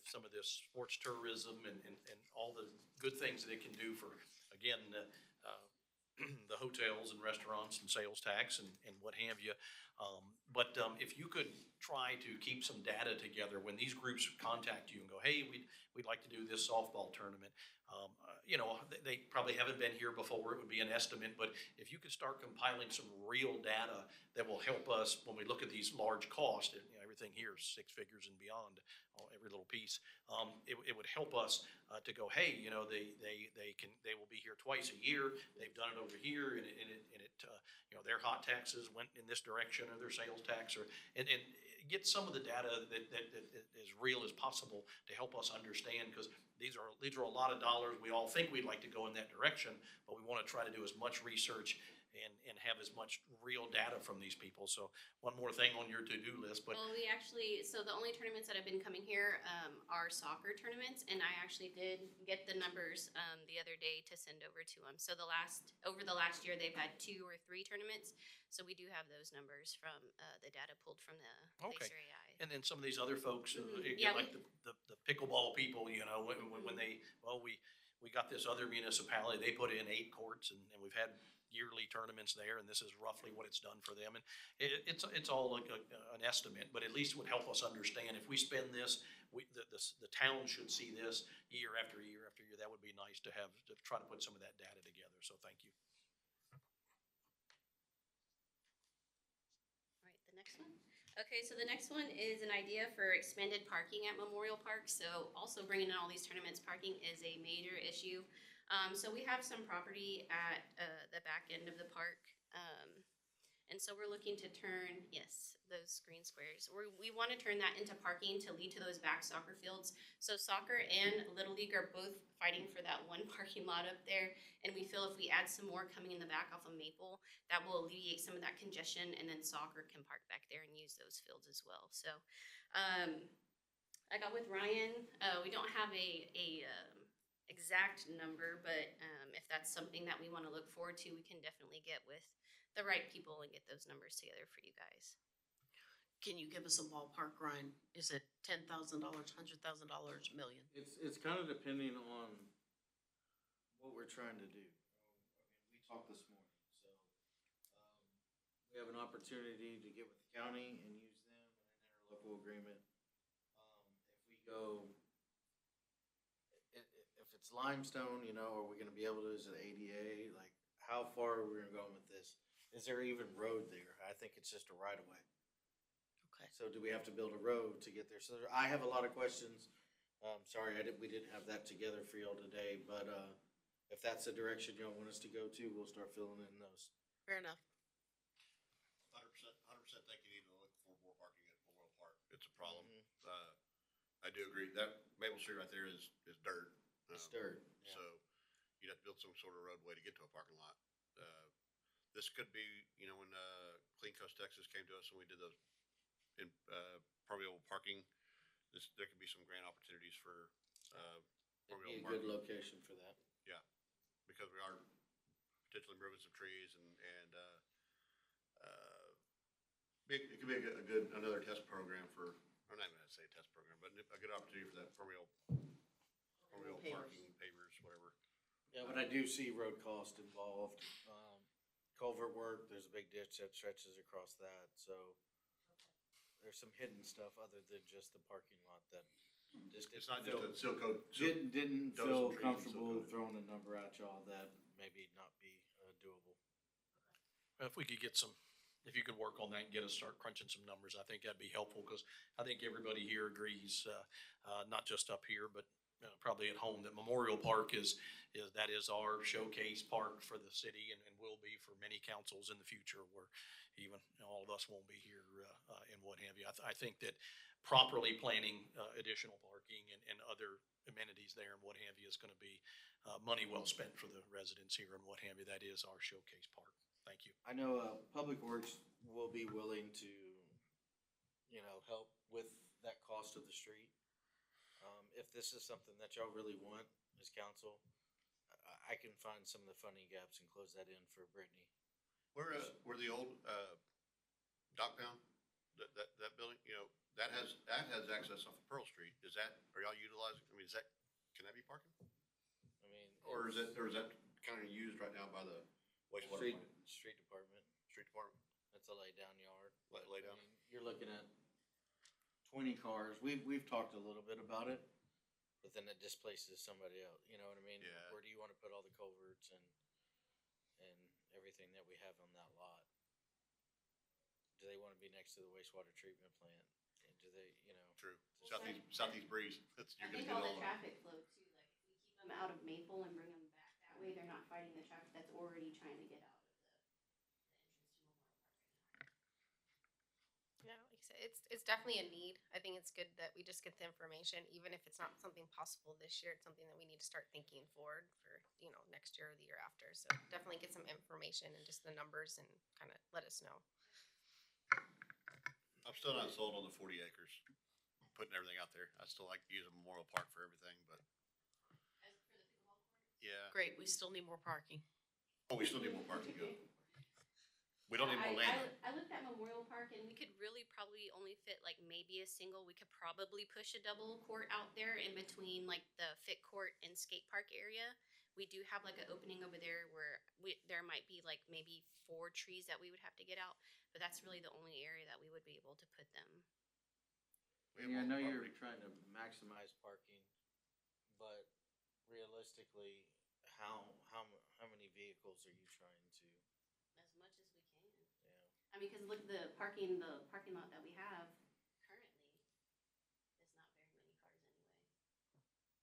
some of this sports tourism and all the good things that it can do for, again, the hotels and restaurants and sales tax and what have you. But if you could try to keep some data together when these groups contact you and go, hey, we'd like to do this softball tournament. They probably haven't been here before. It would be an estimate, but if you could start compiling some real data that will help us when we look at these large costs, everything here is 6 figures and beyond, every little piece. It would help us to go, hey, they will be here twice a year. They've done it over here, and their hot taxes went in this direction, or their sales tax, and get some of the data that as real as possible to help us understand, because these are a lot of dollars. We all think we'd like to go in that direction, but we want to try to do as much research and have as much real data from these people. So one more thing on your to-do list, but well, so the only tournaments that have been coming here are soccer tournaments, and I actually did get the numbers the other day to send over to them. So over the last year, they've had 2 or 3 tournaments. So we do have those numbers from the data pulled from the Placer AI. And then some of these other folks, Yeah, like the pickleball people, when we got this other municipality, they put in 8 courts, and we've had yearly tournaments there, and this is roughly what it's done for them. And it's all like an estimate, but at least it would help us understand if we spend this, the town should see this year after year after year. That would be nice to try to put some of that data together. So thank you. All right, the next one. Okay, so the next one is an idea for expanded parking at Memorial Park. So also bringing in all these tournaments, parking is a major issue. So we have some property at the back end of the park. And so we're looking to turn, yes, those green squares. We want to turn that into parking to lead to those back soccer fields. So soccer and Little League are both fighting for that one parking lot up there. And we feel if we add some more coming in the back off of Maple, that will alleviate some of that congestion, and then soccer can park back there and use those fields as well. So I got with Ryan. We don't have a exact number, but if that's something that we want to look forward to, we can definitely get with the right people and get those numbers together for you guys. Can you give us a ballpark, Ryan? Is it $10,000, $100,000, $1 million? It's kind of depending on what we're trying to do. We talked this morning, so we have an opportunity to get with the county and use them in an interlocal agreement. If we go, if it's limestone, you know, are we gonna be able to use an ADA? Like, how far are we gonna go with this? Is there even road there? I think it's just a right of way. Okay. So do we have to build a road to get there? So I have a lot of questions. Sorry, we didn't have that together for y'all today, but, if that's the direction y'all want us to go to, we'll start filling in those. Fair enough. 100% think you need to look for more parking at Memorial Park. It's a problem. I do agree. That Maple Street right there is dirt. It's dirt. So you'd have to build some sort of roadway to get to a parking lot. This could be, you know, when, Clean Coast Texas came to us and we did those in, permeable parking, there could be some grant opportunities for, It'd permeable be a good parking. location for that. Yeah, because we are potentially moving some trees and, it could be a good, another test program for, I'm not even gonna say test program, but a good opportunity for that permeable Pavers. parking, pavers, whatever. Yeah, but I do see road cost involved. Culvert work, there's a big ditch that stretches across that, so there's some hidden stuff other than just the parking lot that just It's not didn't just feel, a seal coat. didn't Those feel trees and comfortable so- throwing a number at y'all that maybe not be doable. If we could get some, if you could work on that and get us start crunching some numbers, I think that'd be helpful, because I think everybody here agrees, not just up here, but probably at home, that Memorial Park that is our showcase park for the city, and will be for many councils in the future, where even, you know, all of us won't be here, and what have you. I think that properly planning, additional parking and other amenities there and what have you is gonna be, money well spent for the residents here and what have you. That is our showcase park. Thank you. I know, Public Works will be willing to, you know, help with that cost of the street. If this is something that y'all really want as council, I can find some of the funding gaps and close that in for Brittany. Where the old, dock pound, that building, you know, that has access off of Pearl Street. Are y'all utilizing, I mean, can that be parking? I mean. Or is that kind of used right now by the wastewater Street, plant? street department, Street department? that's a lay down yard. Lay I down. mean, you're looking at 20 cars. We've talked a little bit about it, but then it displaces somebody else, you know what I mean? Yeah. Where do you wanna put all the culverts and everything that we have on that lot? Do they wanna be next to the wastewater treatment plant? And do they, you know? True. Well, Southeast breeze. I You're gonna think get all all the of it. traffic flow too, like if we keep them out of Maple and bring them back that way, they're not fighting the traffic that's already trying to get out of the entrance to Memorial Park right now. Yeah, like I said, it's definitely a need. I think it's good that we just get the information, even if it's not something possible this year. It's something that we need to start thinking forward for, you know, next year or the year after. So definitely get some information and just the numbers and kind of let us know. I'm still not sold on the 40 acres, putting everything out there. I still like using Memorial Park for everything, but As for the pickleball court? yeah. Great, we still need more parking. Oh, we still need more parking. We don't need more land. I looked at Memorial Park and we could really probably only fit like maybe a single. We could probably push a double court out there in between like the fit court and skate park area. We do have like an opening over there where there might be like maybe 4 trees that we would have to get out, but that's really the only area that we would be able to put them. We have Yeah, I all know the you're property. trying to maximize parking, but realistically, how many vehicles are you trying to, As much as we can. yeah? I mean, cause look, the parking lot that we have currently is not very many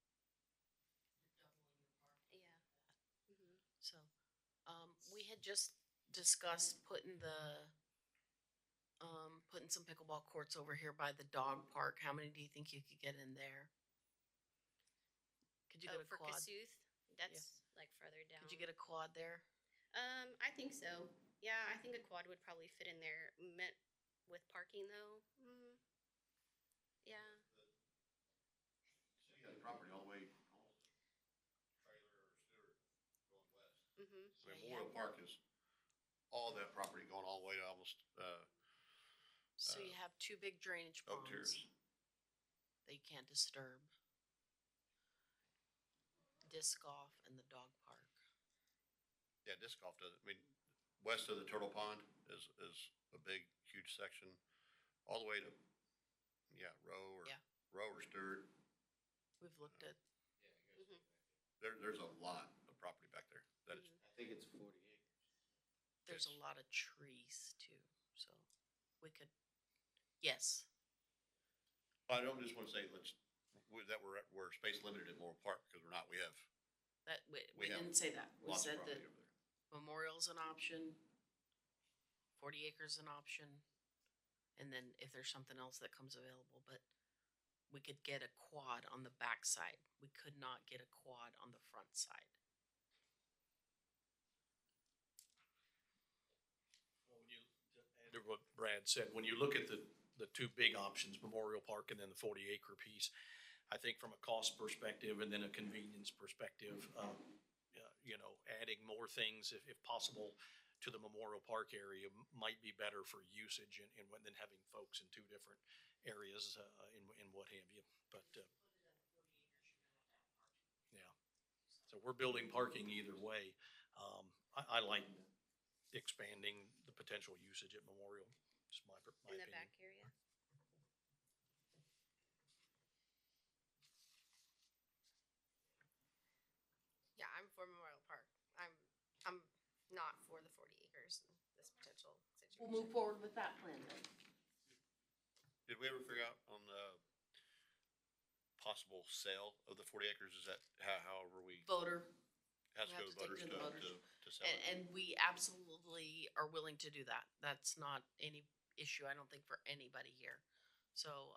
cars anyway. Yeah. Mhm. So, we had just discussed putting some pickleball courts over here by the dog park. How many do you think you could get in there? Could you get a For quad? Cassuth, that's like further down. Could you get a quad there? I think so. Yeah, I think a quad would probably fit in there. Met with parking though. Yeah. City has property all the way, almost Trailer or Stewart going west. Mhm. I mean, Memorial Park is all that property going all the way to almost, So you have 2 big drainage Oak ponds Terrace. that you can't disturb. Disc golf and the dog park. Yeah, disc golf doesn't, I mean, west of the Turtle Pond is a big, huge section, all the way to, yeah, Yeah. Rowe or Stewart. We've looked at, There's a lot of property back there. That is, I think it's 40 acres. there's a lot of trees too, so we could, yes. I don't just wanna say, that we're space limited at Memorial Park, because we're not, we have That, we We have didn't say that. We lots of said that property over there. Memorial's an option, 40 acres an option, and then if there's something else that comes available, but we could get a quad on the back side. We could not get a quad on the front side. Well, when you, to add to what Brad said, when you look at the two big options, Memorial Park and then the 40-acre piece, I think from a cost perspective and then a convenience perspective, you know, adding more things if possible to the Memorial Park area might be better for usage and than having folks in two different areas, in what have you. But, yeah. So we're building parking either way. I like expanding the potential usage at Memorial, just my In the opinion. back area. Yeah, I'm for Memorial Park. I'm not for the 40 acres in this potential situation. We'll move forward with that plan then. Did we ever figure out on the possible sale of the 40 acres? Is that however Voter, has we to have go to to take voters to the voters. to sell it? and we absolutely are willing to do that. That's not any issue, I don't think, for anybody here. So,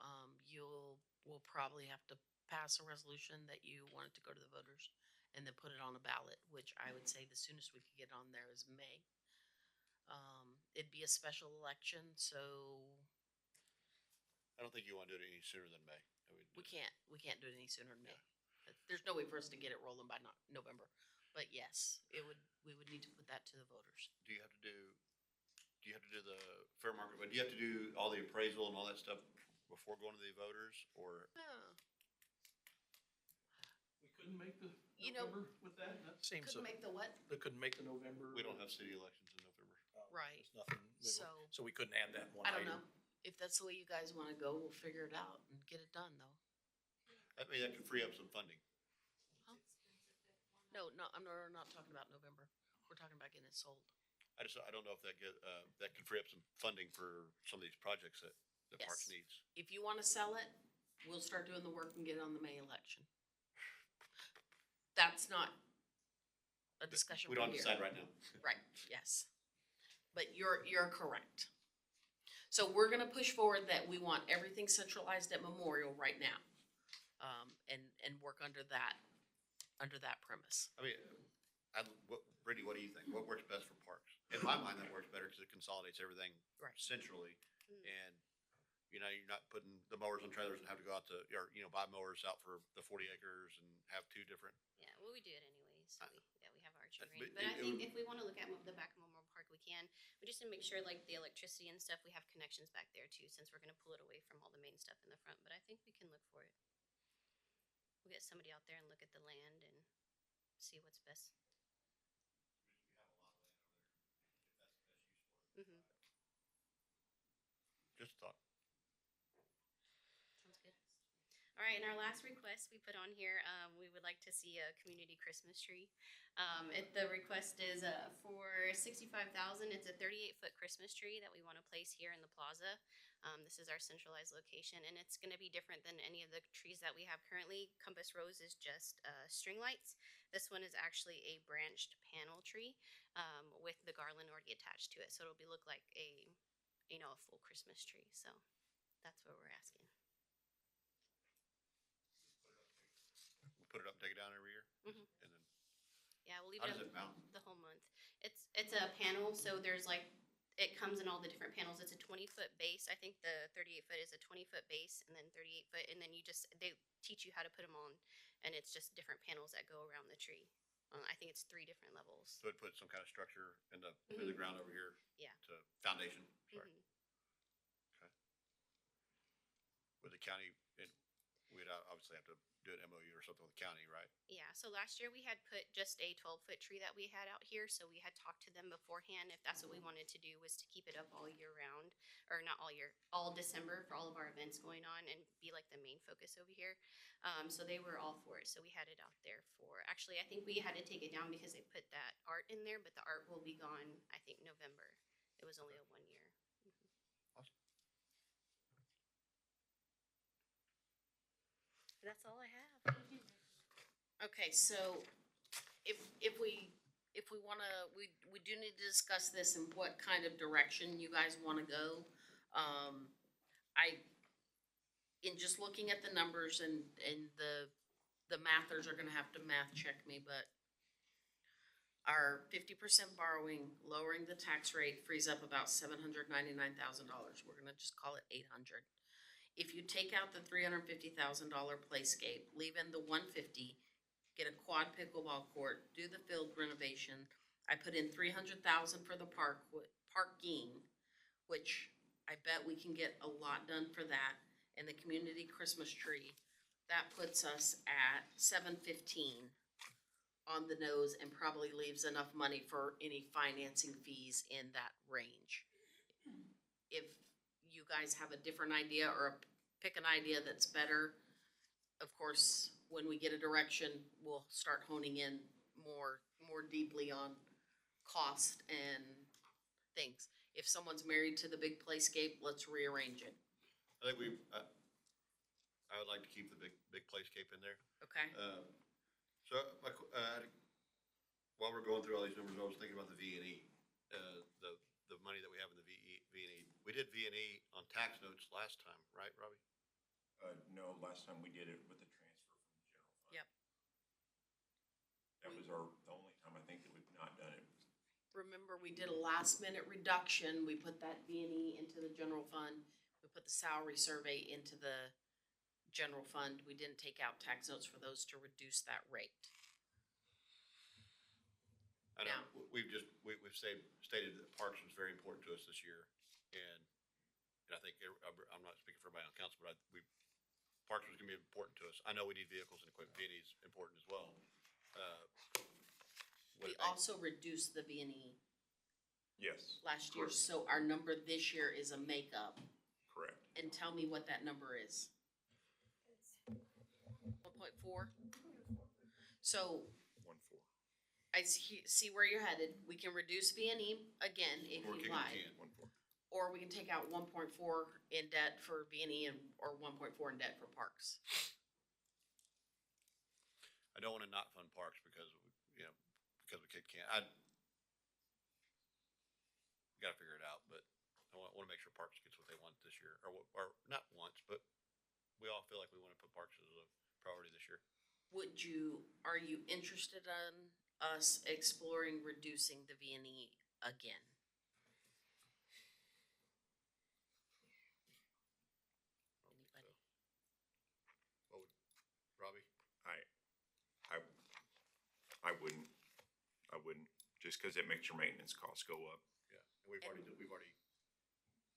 we'll probably have to pass a resolution that you want it to go to the voters and then put it on a ballot, which I would say the soonest we could get on there is May. It'd be a special election, so I don't think you want to do it any sooner than May. I would we just- can't do it any sooner than May. There's no way for us to get it rolling by November. But yes, we would need to put that to the voters. Do you have to do the fair market, but do you have to do all the appraisal and all that stuff before going to the voters, or? We couldn't make the You know, November with that? That seems, Couldn't make the what? they couldn't make the November. We don't have city elections in November. Right. There's nothing, So- so we couldn't add that one I don't item. know. If that's the way you guys wanna go, we'll figure it out and get it done though. I mean, that could free up some funding. No, we're not talking about November. We're talking about getting it sold. I don't know if that could free up some funding for some of these projects that Parks Yes. needs. If you wanna sell it, we'll start doing the work and get it on the May election. That's not a discussion We from don't here. decide right now. Right, yes. But you're correct. So we're gonna push forward that we want everything centralized at Memorial right now. And work under that premise. I mean, Brittany, what do you think? What works best for Parks? In my mind, that works better because it consolidates everything Right. centrally. And, you know, you're not putting the mowers on trailers and have to go out to, or, you know, buy mowers out for the 40 acres and have two different. Yeah, well, we do it anyways. So we have archery but range. But I it think would- if we want to look at the back of Memorial Park, we can. We just need to make sure like the electricity and stuff, we have connections back there too, since we're going to pull it away from all the main stuff in the front. But I think we can look for it. We'll get somebody out there and look at the land and see what's best. Mm-hmm. Just a thought. Sounds good. All right, and our last request we put on here, we would like to see a community Christmas tree. The request is for $65,000. It's a 38-foot Christmas tree that we want to place here in the plaza. This is our centralized location, and it's going to be different than any of the trees that we have currently. Compass Rose is just string lights. This one is actually a branched panel tree with the garland already attached to it, so it'll look like a full Christmas tree. So that's what we're asking. We put it up and take it down every year. Mhm. And then, Yeah, we'll leave how it does up it mount? the whole month. It's a panel, so there's like, it comes in all the different panels. It's a 20-foot base. I think the 38-foot is a 20-foot base, and then 38-foot, and then they teach you how to put them on, and it's just different panels that go around the tree. I think it's 3 different levels. So it put some kind of structure in the ground over here. Yeah. To foundation, sorry. Mhm. With the county, we'd obviously obviously have to do an MOU or something with the county, right? Yeah, so last year we had put just a 12-foot tree that we had out here, so we had talked to them beforehand if that's what we wanted to do, was to keep it up all year round, or not all year, all December for all of our events going on and be like the main focus over here. So they were all for it, so we had it out there for, actually, I think we had to take it down because they put that art in there, but the art will be gone, I think, November. It was only a 1 year. That's all I have. Okay, so if we wanna, we do need to discuss this and what kind of direction you guys wanna go. In just looking at the numbers and the mathers are gonna have to math check me, but our 50% borrowing, lowering the tax rate frees up about $799,000. We're gonna just call it 800. If you take out the $350,000 playscape, leave in the 150, get a quad pickleball court, do the field renovation. I put in 300,000 for the parking, which I bet we can get a lot done for that, and the community Christmas tree. That puts us at 715 on the nose and probably leaves enough money for any financing fees in that range. If you guys have a different idea or pick an idea that's better, of course, when we get a direction, we'll start honing in more deeply on cost and things. If someone's married to the big playscape, let's rearrange it, I think I would like to keep the big playscape in there. okay? So, while we're going through all these numbers, I was thinking about the V and E, the money that we have in the V and E. We did V and E on tax notes last time, right, Robbie? No, last time we did it with the transfer from the general fund. Yep. That was the only time I think that we've not done it. Remember, we did a last minute reduction, we put that V and E into the general fund, we put the salary survey into the general fund, we didn't take out tax notes for those to reduce that rate. I know, we've stated that Parks was very important to us this year, and I think, I'm not speaking for everybody on council, but Parks was gonna be important to us. I know we need vehicles and equipment, V and E is important as well. We also reduced the V and E Yes, last year, Correct. so our number this year is a makeup, correct. and tell me what that number is. 1.4? So 1.4. I see where you're headed. We can reduce V and E again if Or you kick like. the can. 1.4. Or we can take out 1.4 in debt for V and E or 1.4 in debt for parks. I don't wanna not fund Parks because we kick the can. Gotta figure it out, but I wanna make sure Parks gets what they want this year, or not once, but we all feel like we wanna put Parks as a priority this year. Are you interested in us exploring reducing the V and E again? Anybody? What would, Robbie? I wouldn't, just because it makes your maintenance costs go up. Yeah, and we've already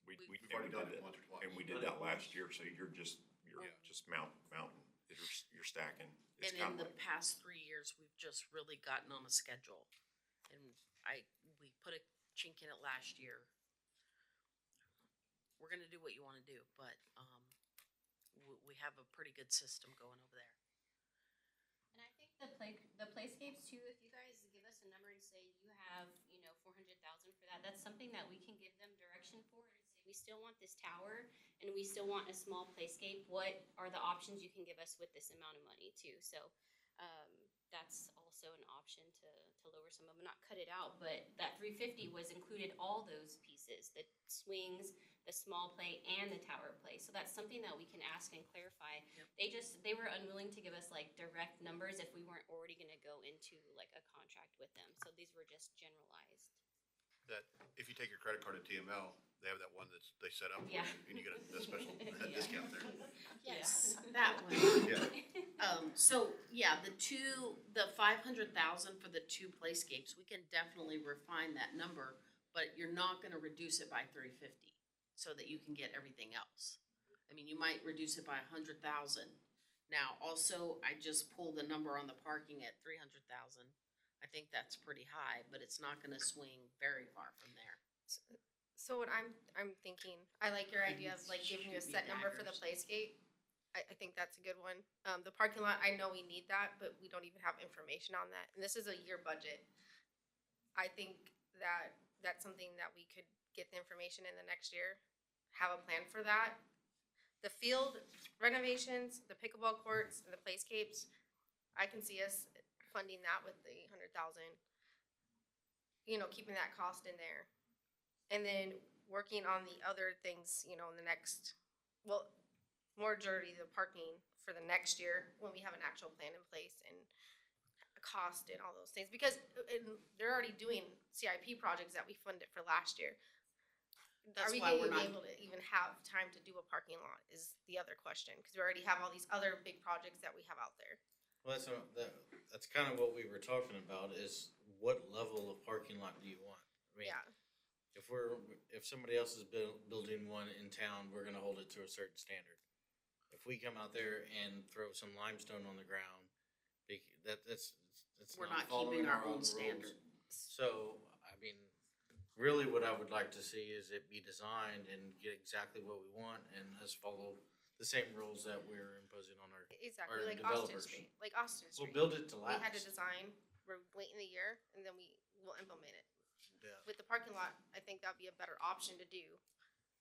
We've already done it once or twice. And we did that last year, so you're just Yeah. mountain, you're stacking. It's And in kinda the like- past 3 years, we've just really gotten on a schedule. And we put a chink in it last year. We're gonna do what you wanna do, but, we have a pretty good system going over there. And I think the playscapes too, if you guys give us a number and say you have, 400,000 for that, that's something that we can give them direction for and say, we still want this tower and we still want a small playscape. What are the options you can give us with this amount of money too? So, that's also an option to lower some of them, not cut it out, but that 350 was included all those pieces, the swings, the small play and the tower play. So that's something that we can ask and clarify. Yep. They were unwilling to give us like direct numbers if we weren't already gonna go into like a contract with them. So these were just generalized. That, if you take your credit card at TML, they have that one they set up for you, Yeah. and you get a special discount there. Yes, that one. Yeah. So, yeah, the 500,000 for the 2 playscapes, we can definitely refine that number, but you're not gonna reduce it by 350 so that you can get everything else. I mean, you might reduce it by 100,000 Now, also, I just pulled a number on the parking at 300,000. I think that's pretty high, but it's not gonna swing very far from there. So what I'm thinking, I like your idea of like giving you a Shoot me set number for the daggers. playscape. I think that's a good one. The parking lot, I know we need that, but we don't even have information on that. And this is a year budget. I think that that's something that we could get the information in the next year, have a plan for that. The field renovations, the pickleball courts, and the playscapes, I can see us funding that with the 100,000. You know, keeping that cost in there. And then working on the other things, you know, in the next, well, majority of the parking for the next year when we have an actual plan in place and a cost and all those things. Because they're already doing CIP projects that we funded for last year. Are That's we why going we're to be not, able to even have time to do a parking lot is the other question. Because we already have all these other big projects that we have out there. Well, that's kind of what we were talking about is what level of parking lot do you want? I mean, Yeah. if somebody else is building one in town, we're gonna hold it to a certain standard. If we come out there and throw some limestone on the ground, that's we're not not following keeping our own own rules. standard. So, I mean, really what I would like to see is it be designed and get exactly what we want and us follow the same rules that we're imposing on our Exactly. Or Like Austin developers. Street. Like Austin We'll Street. build it to We had to last. design, we're late in the year, and then we will implement it. Yeah. With the parking lot, I think that'd be a better option to do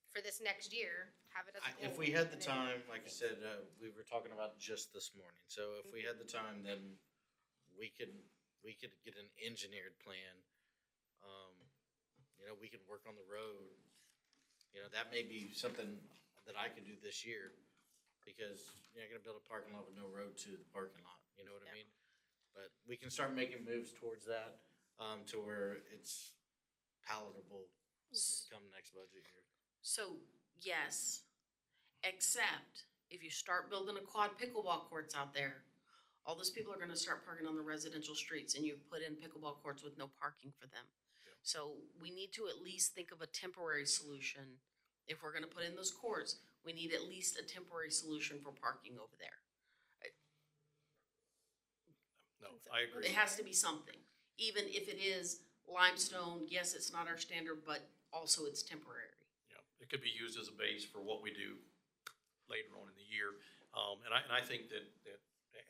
for this next year, have it as a goal. If we had the and then- time, like I said, we were talking about just this morning, so if we had the time, then we could get an engineered plan. You know, we could work on the road. You know, that may be something that I could do this year, because you're not gonna build a parking lot with no road to the parking lot, you know what I Yeah. mean? But we can start making moves towards that, to where it's palatable come next budget year. So, yes, except if you start building a quad pickleball courts out there, all those people are gonna start parking on the residential streets and you put in pickleball courts with no parking for them. Yeah. So we need to at least think of a temporary solution. If we're gonna put in those courts, we need at least a temporary solution for parking over there. No, I agree. It has to be something, even if it is limestone, yes, it's not our standard, but also it's temporary. Yeah, it could be used as a base for what we do later on in the year. And I think that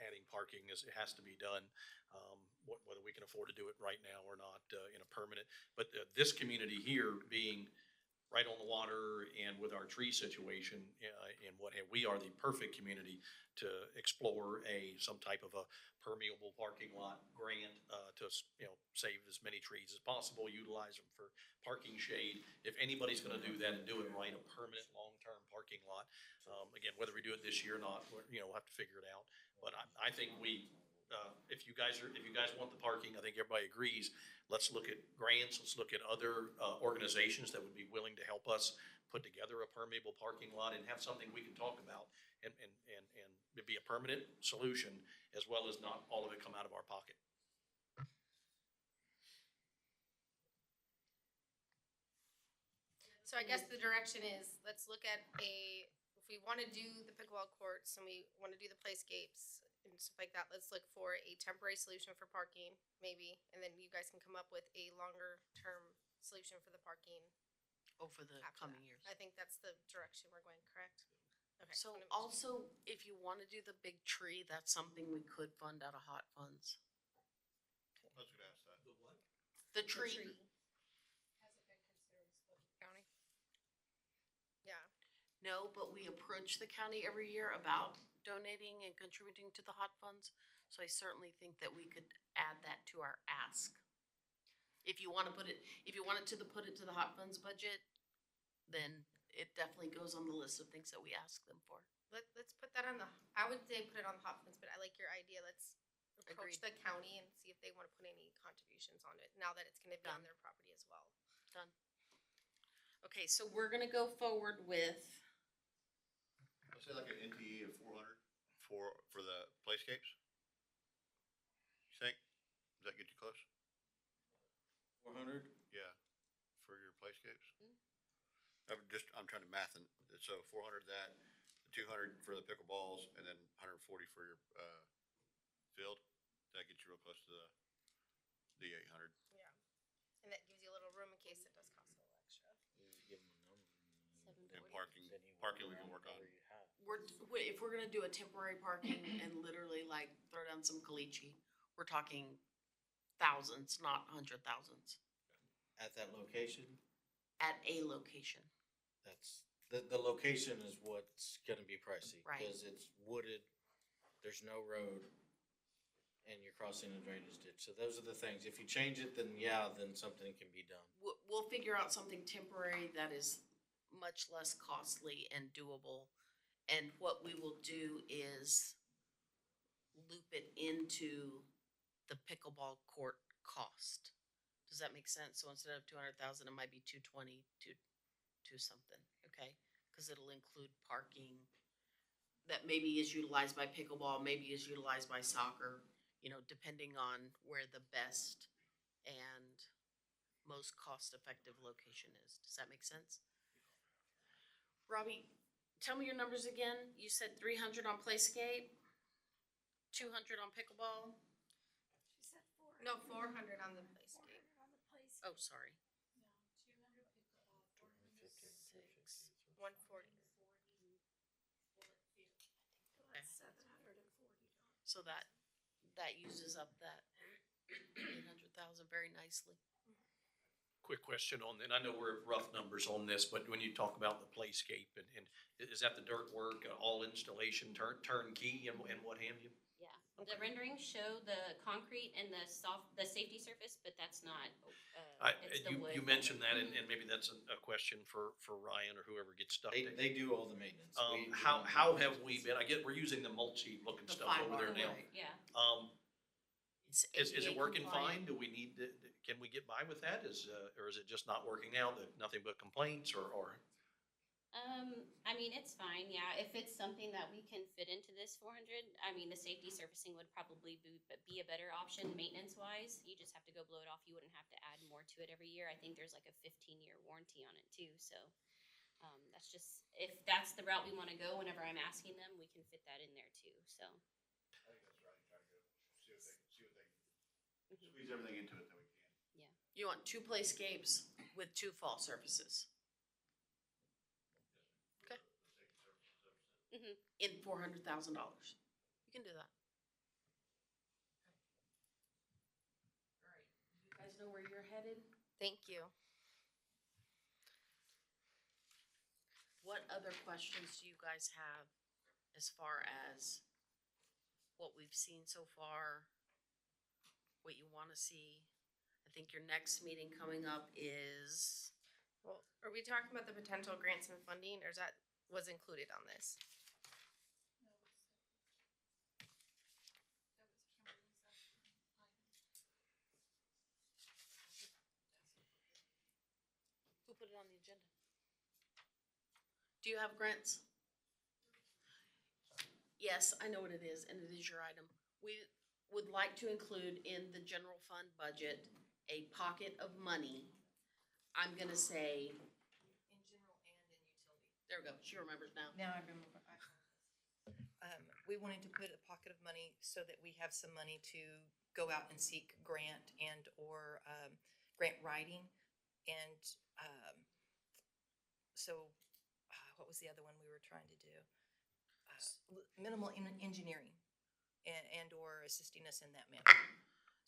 adding parking it has to be done, whether we can afford to do it right now or not, in a permanent. But this community here being right on the water and with our tree situation, and we are the perfect community to explore some type of a permeable parking lot grant, to, save as many trees as possible, utilize them for parking shade. If anybody's gonna do that and do it right, a permanent, long-term parking lot, again, whether we do it this year or not, we'll have to figure it out. But I think if you guys want the parking, I think everybody agrees, let's look at grants, let's look at other organizations that would be willing to help us put together a permeable parking lot and have something we can talk about and it'd be a permanent solution as well as not all of it come out of our pocket. So I guess the direction is, let's look at if we wanna do the pickleball courts and we wanna do the playscapes and stuff like that, let's look for a temporary solution for parking, maybe, and then you guys can come up with a longer term solution for the parking Over the after coming that. years. I think that's the direction we're going, correct? Okay. So wanna- also, if you wanna do the big tree, that's something we could fund out of hot funds. I was gonna ask that. The what? The The tree, tree. Has it been considered Spokane County? Yeah. no, but we approach the county every year about donating and contributing to the hot funds. So I certainly think that we could add that to our ask. If you wanna put it to the hot funds budget, then it definitely goes on the list of things that we ask them for. Let's put that on I would say put it on the hot funds, but I like your idea. Let's approach Agreed. the county and see if they wanna put any contributions on it, now that it's gonna be on Done. their property as well. Done. Okay, so we're gonna go forward with, Let's say like an NTE of 400 for the playscapes. You think? Does that get you close? 400? Yeah, for your playscapes? I'm trying to math, and so 400 that, the 200 for the pickleballs and then 140 for your, field. That gets you real close to the 800. Yeah. And that gives you a little room in case it does cost a little extra. Give them a number. And parking we can work on. If we're gonna do a temporary parking and literally like throw down some caliche, we're talking thousands, not hundred thousands, At that location, at a location. that's, the location is what's gonna be pricey. Right. Cause it's wooded, there's no road, and you're crossing a drainage ditch. So those are the things. If you change it, then yeah, then something can be done. We'll figure out something temporary that is much less costly and doable. And what we will do is loop it into the pickleball court cost. Does that make sense? So instead of 200,000, it might be 220, two something, okay? Cause it'll include parking that maybe is utilized by pickleball, maybe is utilized by soccer, you know, depending on where the best and most cost-effective location is. Does that make sense? Robbie, tell me your numbers again. You said 300 on playscape, 200 on pickleball. She said 400. No, 400 on the playscape. 400 on the place. Oh, sorry. No, 200 pickleball, 6. 140. So that's $740. So that uses up that 800,000 very nicely. Quick question on, and I know we're rough numbers on this, but when you talk about the playscape and is that the dirt work, all installation, turnkey and what have you? Yeah, the renderings show the concrete and the safety surface, but that's not, it's the wood. You mentioned that, and maybe that's a question for Ryan or whoever gets stuck there. They do all the maintenance. How have we been, I get, we're using the mulchy looking The stuff over there 5R, now. right. Yeah, It's Is it ADA working compliant. fine? Do we need, can we get by with that? Or is it just not working now, that nothing but complaints or? I mean, it's fine, yeah, if it's something that we can fit into this 400, I mean, the safety surfacing would probably be a better option maintenance wise. You just have to go blow it off, you wouldn't have to add more to it every year. I think there's like a 15-year warranty on it too, so. That's just, if that's the route we wanna go, whenever I'm asking them, we can fit that in there too, so. I think that's right. Try to go see what they Mhm. squeeze everything into it that we can. You want 2 playscapes with 2 fall surfaces Mhm. in $400,000. You can do that. All right, you guys know where you're headed? Thank you. What other questions do you guys have as far as what we've seen so far? What you wanna see? I think your next meeting coming up is, Well, are we talking about the potential grants and funding, or is that was included on this? who put it on the agenda? Do you have grants? Yes, I know what it is, and it is your item. We would like to include in the general fund budget a pocket of money. I'm gonna say, In general and in utility. there we go, she remembers now. Now I remember. We wanted to put a pocket of money so that we have some money to go out and seek grant and or grant writing. And what was the other one we were trying to do? Minimal engineering and or assisting us in that manner.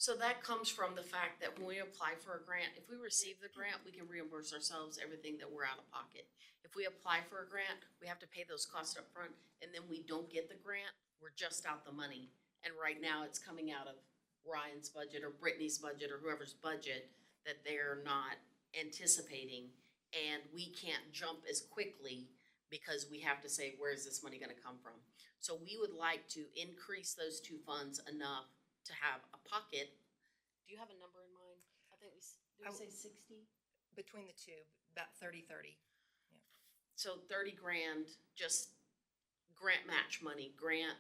So that comes from the fact that when we apply for a grant, if we receive the grant, we can reimburse ourselves everything that we're out of pocket. If we apply for a grant, we have to pay those costs up front, and then we don't get the grant, we're just out the money. And right now, it's coming out of Ryan's budget or Brittany's budget or whoever's budget that they're not anticipating. And we can't jump as quickly because we have to say, where's this money gonna come from? So we would like to increase those 2 funds enough to have a pocket. Do you have a number in mind? I think did we say 60? Between the two, about 30-30. So 30 grand, just grant match money, grant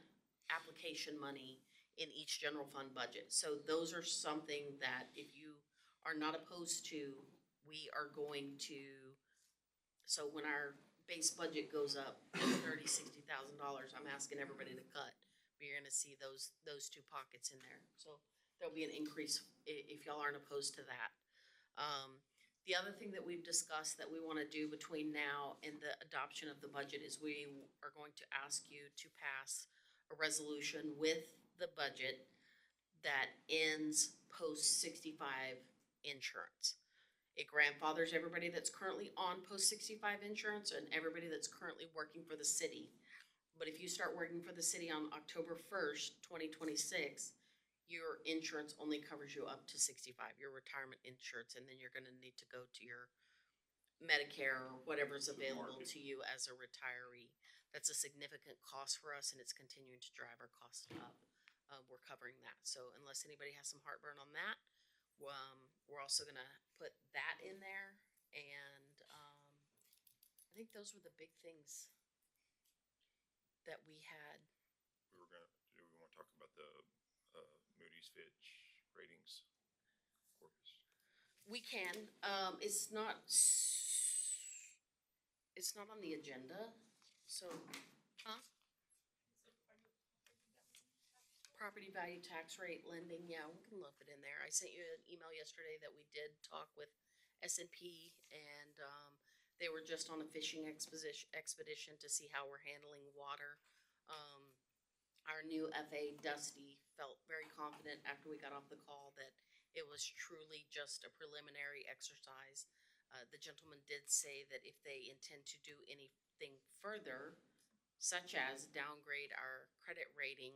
application money in each general fund budget. So those are something that if you are not opposed to, we are going to, so when our base budget goes up $30,000, $60,000, I'm asking everybody to cut. But you're gonna see those two pockets in there. So there'll be an increase if y'all aren't opposed to that. The other thing that we've discussed that we wanna do between now and the adoption of the budget is we are going to ask you to pass a resolution with the budget that ends post-65 insurance. It grandfathers everybody that's currently on post-65 insurance and everybody that's currently working for the city. But if you start working for the city on October 1st, 2026, your insurance only covers you up to 65, your retirement insurance, and then you're gonna need to go to your Medicare or whatever's available to you as a retiree. That's a significant cost for us and it's continuing to drive our costs up. We're covering that. So unless anybody has some heartburn on that, we're also gonna put that in there. And, I think those were the big things that we had. Do we wanna talk about the, Moody's Fitch ratings? Corpus? We can, it's not on the agenda, so, huh? Property value tax rate lending, yeah, we can lump it in there. I sent you an email yesterday that we did talk with S&P and, they were just on a fishing expedition to see how we're handling water. Our new FA, Dusty, felt very confident after we got off the call that it was truly just a preliminary exercise. The gentleman did say that if they intend to do anything further, such as downgrade our credit rating,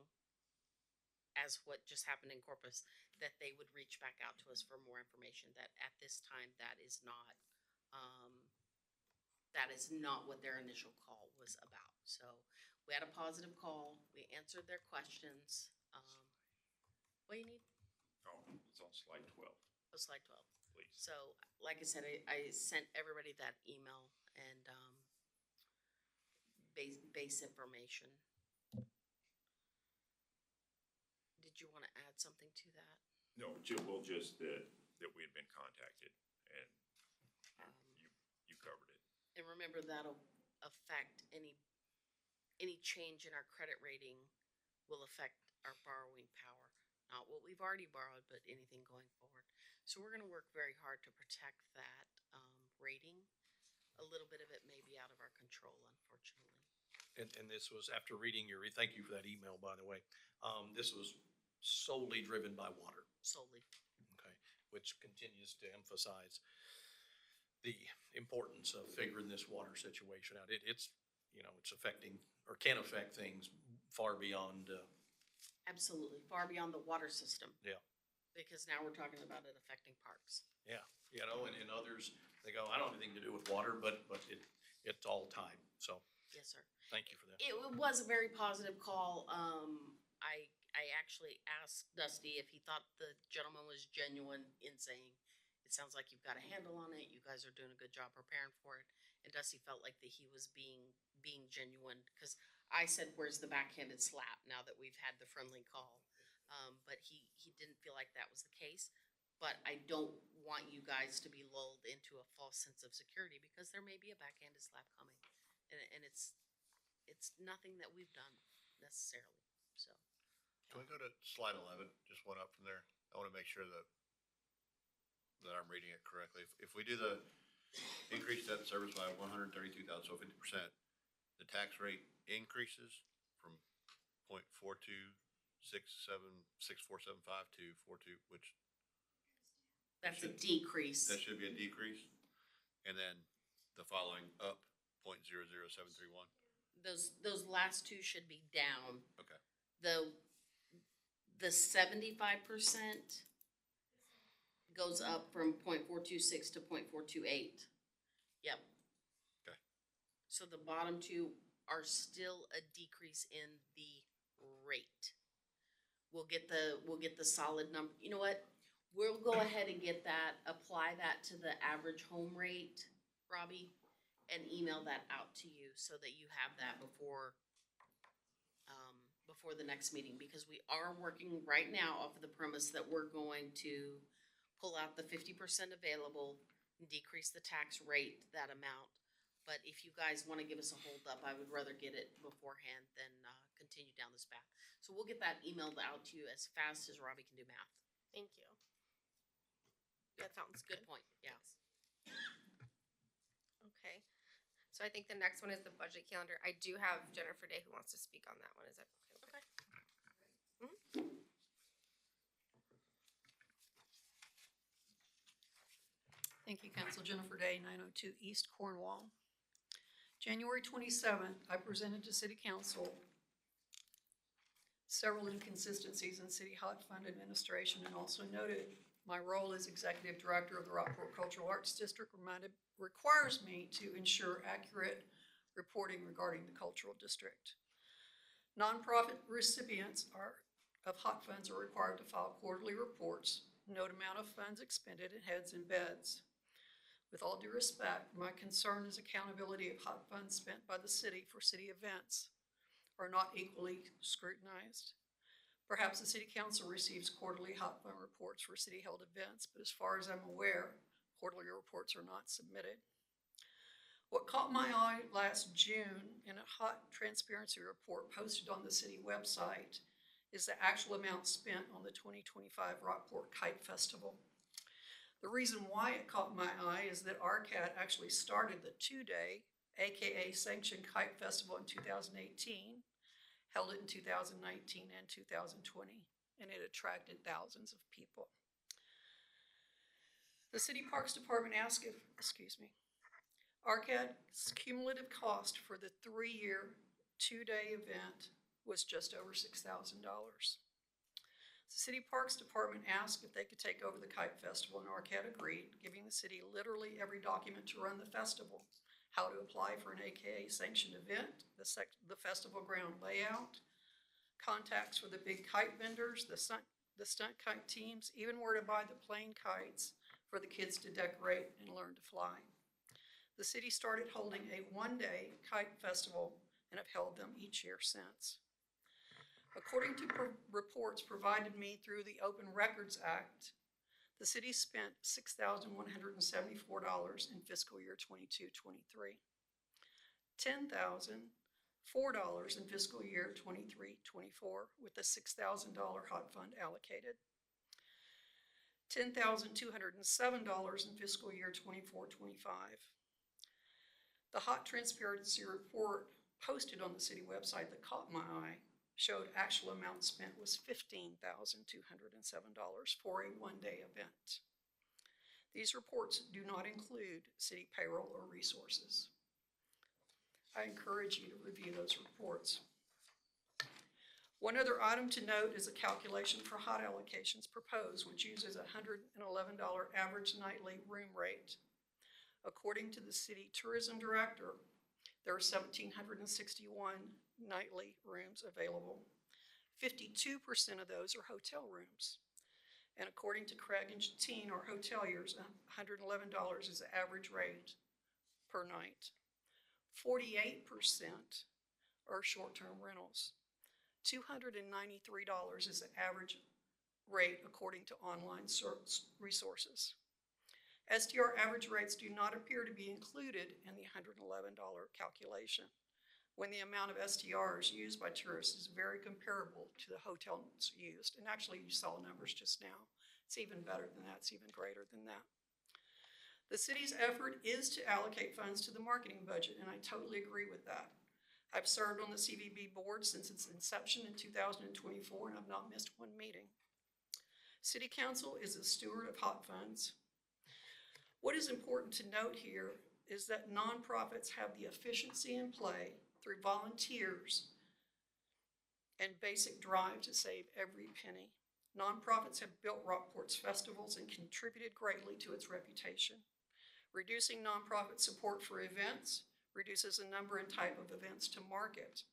as what just happened in Corpus, that they would reach back out to us for more information. That at this time, that is not what their initial call was about. So we had a positive call. We answered their questions. What do you need? Oh, it's on slide 12, Oh, slide 12. please. So, like I said, I sent everybody that email and, base information. Did you wanna add something to that? No, well, just that we had been contacted and you covered it. And remember, that'll affect any change in our credit rating will affect our borrowing power. Not what we've already borrowed, but anything going forward. So we're gonna work very hard to protect that, rating. A little bit of it may be out of our control, unfortunately. And this was after reading thank you for that email, by the way. This was solely driven by water, Solely. okay, which continues to emphasize the importance of figuring this water situation out. It's affecting or can affect things far beyond, Absolutely, far beyond the water system. yeah. Because now we're talking about it affecting parks. Yeah, and others, they go, I don't have anything to do with water, but it's all time. So Yes, sir. thank you for that. It was a very positive call. I actually asked Dusty if he thought the gentleman was genuine in saying, it sounds like you've got a handle on it, you guys are doing a good job preparing for it. And Dusty felt like that he was being genuine, because I said, where's the backhanded slap now that we've had the friendly call? But he didn't feel like that was the case. But I don't want you guys to be lulled into a false sense of security, because there may be a backhanded slap coming. And it's nothing that we've done necessarily, so. Can we go to slide 11, just one up from there? I want to make sure that I'm reading it correctly. If we do the increase debt service by 132,000, so 50%, the tax rate increases from 0.42676475 to 42, which That's a decrease. that should be a decrease. And then the following up 0.00731. Those last two should be down. Okay. The 75% goes up from 0.426 to 0.428. Yep. Okay. So the bottom two are still a decrease in the rate. We'll get the solid number. You know what? We'll go ahead and get that, apply that to the average home rate, Robbie, and email that out to you so that you have that before the next meeting, because we are working right now off of the premise that we're going to pull out the 50% available and decrease the tax rate that amount. But if you guys wanna give us a hold up, I would rather get it beforehand than, continue down this path. So we'll get that emailed out to you as fast as Robbie can do math. Thank you. That sounds good. Good point, yeah. Okay. So I think the next one is the budget calendar. I do have Jennifer Day who wants to speak on that one. Is that okay? Thank you, Council. Jennifer Day, 902 East Cornwall. January 27th, I presented to City Council several inconsistencies in City Hot Fund administration and also noted my role as Executive Director of the Rockport Cultural Arts District requires me to ensure accurate reporting regarding the cultural district. Nonprofit recipients of hot funds are required to file quarterly reports, note amount of funds expended, and heads and beds. With all due respect, my concern is accountability of hot funds spent by the city for city events are not equally scrutinized. Perhaps the City Council receives quarterly hot fund reports for city-held events, but as far as I'm aware, quarterly reports are not submitted. What caught my eye last June in a hot transparency report posted on the city website is the actual amount spent on the 2025 Rockport Kite Festival. The reason why it caught my eye is that RCAD actually started the 2-day, AKA sanctioned Kite Festival in 2018, held it in 2019 and 2020, and it attracted thousands of people. The City Parks Department asked if, RCAD's cumulative cost for the 3-year, 2-day event was just over $6,000. The City Parks Department asked if they could take over the Kite Festival, and RCAD agreed, giving the city literally every document to run the festival, how to apply for an AKA sanctioned event, the festival ground layout, contacts for the big kite vendors, the stunt kite teams, even where to buy the plain kites for the kids to decorate and learn to fly. The city started holding a 1-day kite festival and have held them each year since. According to reports provided me through the Open Records Act, the city spent $6,174 in fiscal year 22-23, $10,004 in fiscal year 23-24, with a $6,000 hot fund allocated, $10,207 in fiscal year 24-25. The hot transparency report posted on the city website that caught my eye showed actual amount spent was $15,207 for a 1-day event. These reports do not include city payroll or resources. I encourage you to review those reports. One other item to note is a calculation for hot allocations proposed, which uses a $111 average nightly room rate. According to the city tourism director, there are 1,761 nightly rooms available. 52% of those are hotel rooms. And according to Craig and Jettine, our hoteliers, $111 is the average rate per night. 48% are short-term rentals. $293 is the average rate according to online resources. STR average rates do not appear to be included in the $111 calculation, when the amount of STRs used by tourists is very comparable to the hotels used. And actually, you saw numbers just now. It's even better than that. It's even greater than that. The city's effort is to allocate funds to the marketing budget, and I totally agree with that. I've served on the CVB board since its inception in 2024, and I've not missed one meeting. City Council is a steward of hot funds. What is important to note here is that nonprofits have the efficiency in play through volunteers and basic drive to save every penny. Nonprofits have built Rockport's festivals and contributed greatly to its reputation. Reducing nonprofit support for events reduces the number and type of events to market.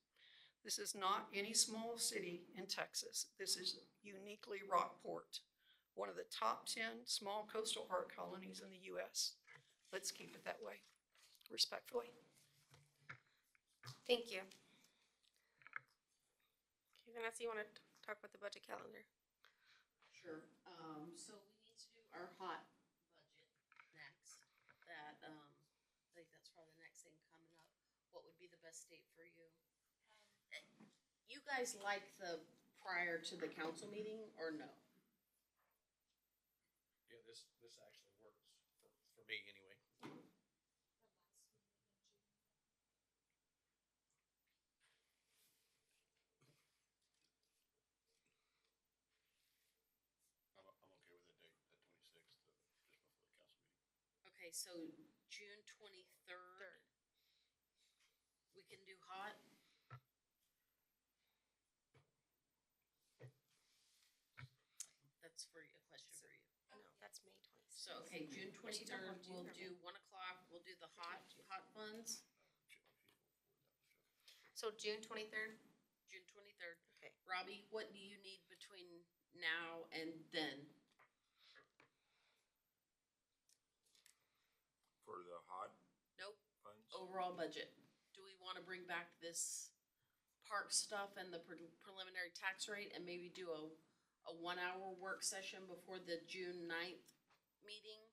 This is not any small city in Texas. This is uniquely Rockport, one of the top 10 small coastal art colonies in the U.S. Let's keep it that way, respectfully. Thank you. Okay, Vanessa, you want to talk about the budget calendar? Sure. So we need to do our hot budget next. That, I think that's probably the next thing best date for you? You guys like the prior to the council meeting or no? Yeah, this actually works for me anyway. I'm okay with that date, that 26th, just before the council meeting. Okay, so June 23rd. We can do hot? That's for a question for you. No, that's May 26th. So, okay, June But she's talking 23rd, about we'll June or do 1 o'clock, we'll do the hot funds, So June 23rd? June 23rd. Okay. Robbie, what do you need between now and then? For the hot Nope, funds? overall budget. Do we wanna bring back this park stuff and the preliminary tax rate and maybe do a 1 hour work session before the June 9th meeting?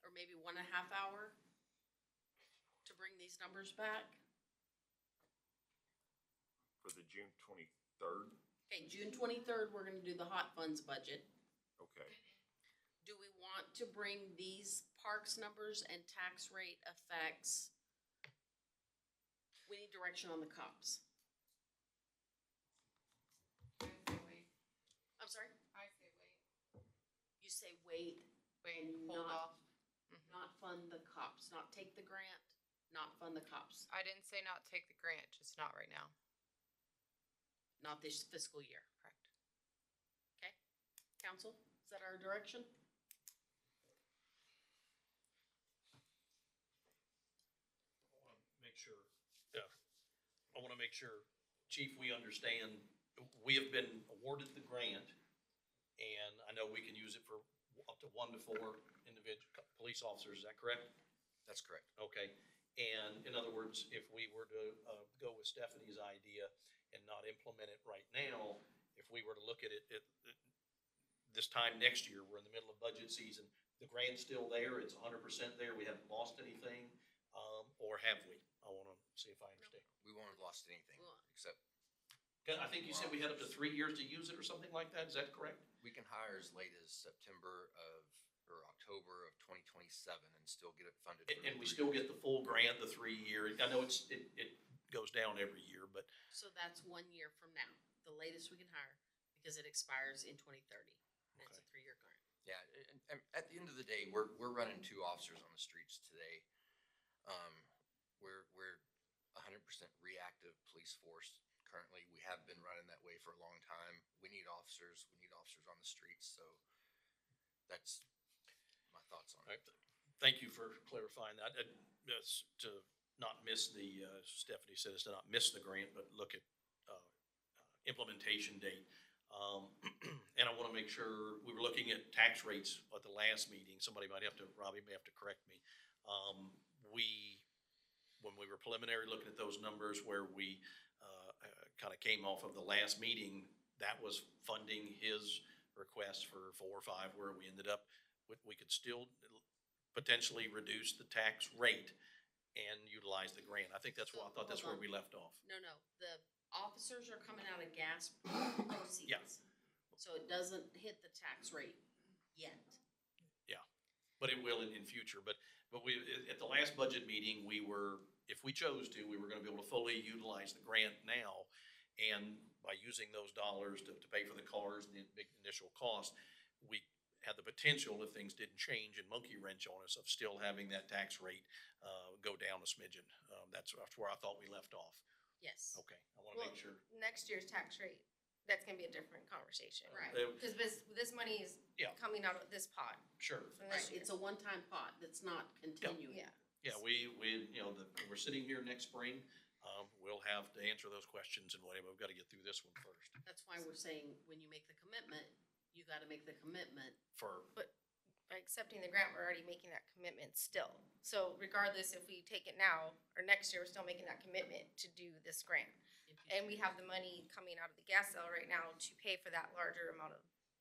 Or maybe 1.5 hour to bring these numbers back? For the June 23rd? Okay, June 23rd, we're gonna do the hot funds budget. Okay. Do we want to bring these parks numbers and tax rate effects? We need direction on the cops. I'm sorry? I say wait. You say wait. Wait, and hold not- off. Not fund the cops, not take the grant, not fund the cops, I didn't say not take the grant, just not right now. not this fiscal year. Correct. Okay? Council, is that our direction? Make sure, yeah, I wanna make sure, Chief, we understand, we have been awarded the grant, and I know we can use it for up to 1 to 4 individual police officers, is that correct? That's correct. Okay, and in other words, if we were to, go with Stephanie's idea and not implement it right now, if we were to look at it, this time next year, we're in the middle of budget season, the grant's still there, it's 100% there, we haven't lost anything, or have we? I wanna see if I understand. We won't have lost anything, We won't. except I think you said we had up to 3 years to use it or something like that, is that correct? we can hire as late as September or October of 2027 and still get it funded. for And we 3 still years. get the full grant, the 3 year, I know it goes down every year, but So that's 1 year from now, the latest we can hire, because it expires in 2030. And it's a Okay. 3-year grant. Yeah, and at the end of the day, we're running 2 officers on the streets today. We're 100% reactive police force. Currently, we have been running that way for a long time. We need officers on the streets, so that's my thoughts on Right. it. Thank you for clarifying that. That's to not miss the, Stephanie said it's to not miss the grant, but look at implementation date. And I want to make sure, we were looking at tax rates at the last meeting. Somebody might have to, Robbie may have to correct me. When we were preliminary looking at those numbers where we kind of came off of the last meeting, that was funding his request for 4 or 5, where we ended up, we could still potentially reduce the tax rate and utilize the grant. I think that's why, I thought that's where we left off. No, the officers are coming out of gas proceeds. Yeah. So it doesn't hit the tax rate yet. But it will in future. But we, at the last budget meeting, we were, if we chose to, we were gonna be able to fully utilize the grant now. And by using those dollars to pay for the cars and the big initial cost, we had the potential, if things didn't change and monkey wrench on us, of still having that tax rate go down a smidgen. That's where I thought we left off. Yes. Okay, I wanna Well, make sure. next year's tax rate, that's gonna be a different conversation. Right. Because this money is Yeah. coming out of this pot Sure. for Right, this year. it's a one-time pot that's not continuing. Yeah. Yeah, we, we're sitting here next spring, we'll have to answer those questions and whatever, we've gotta get through this one first. That's why we're saying, when you make the commitment, you gotta make the commitment. By accepting the grant, we're already making that commitment still. So regardless if we take it now or next year, we're still making that commitment to do this grant. if you- And we have the money coming out of the gas sale right now to pay for that larger amount of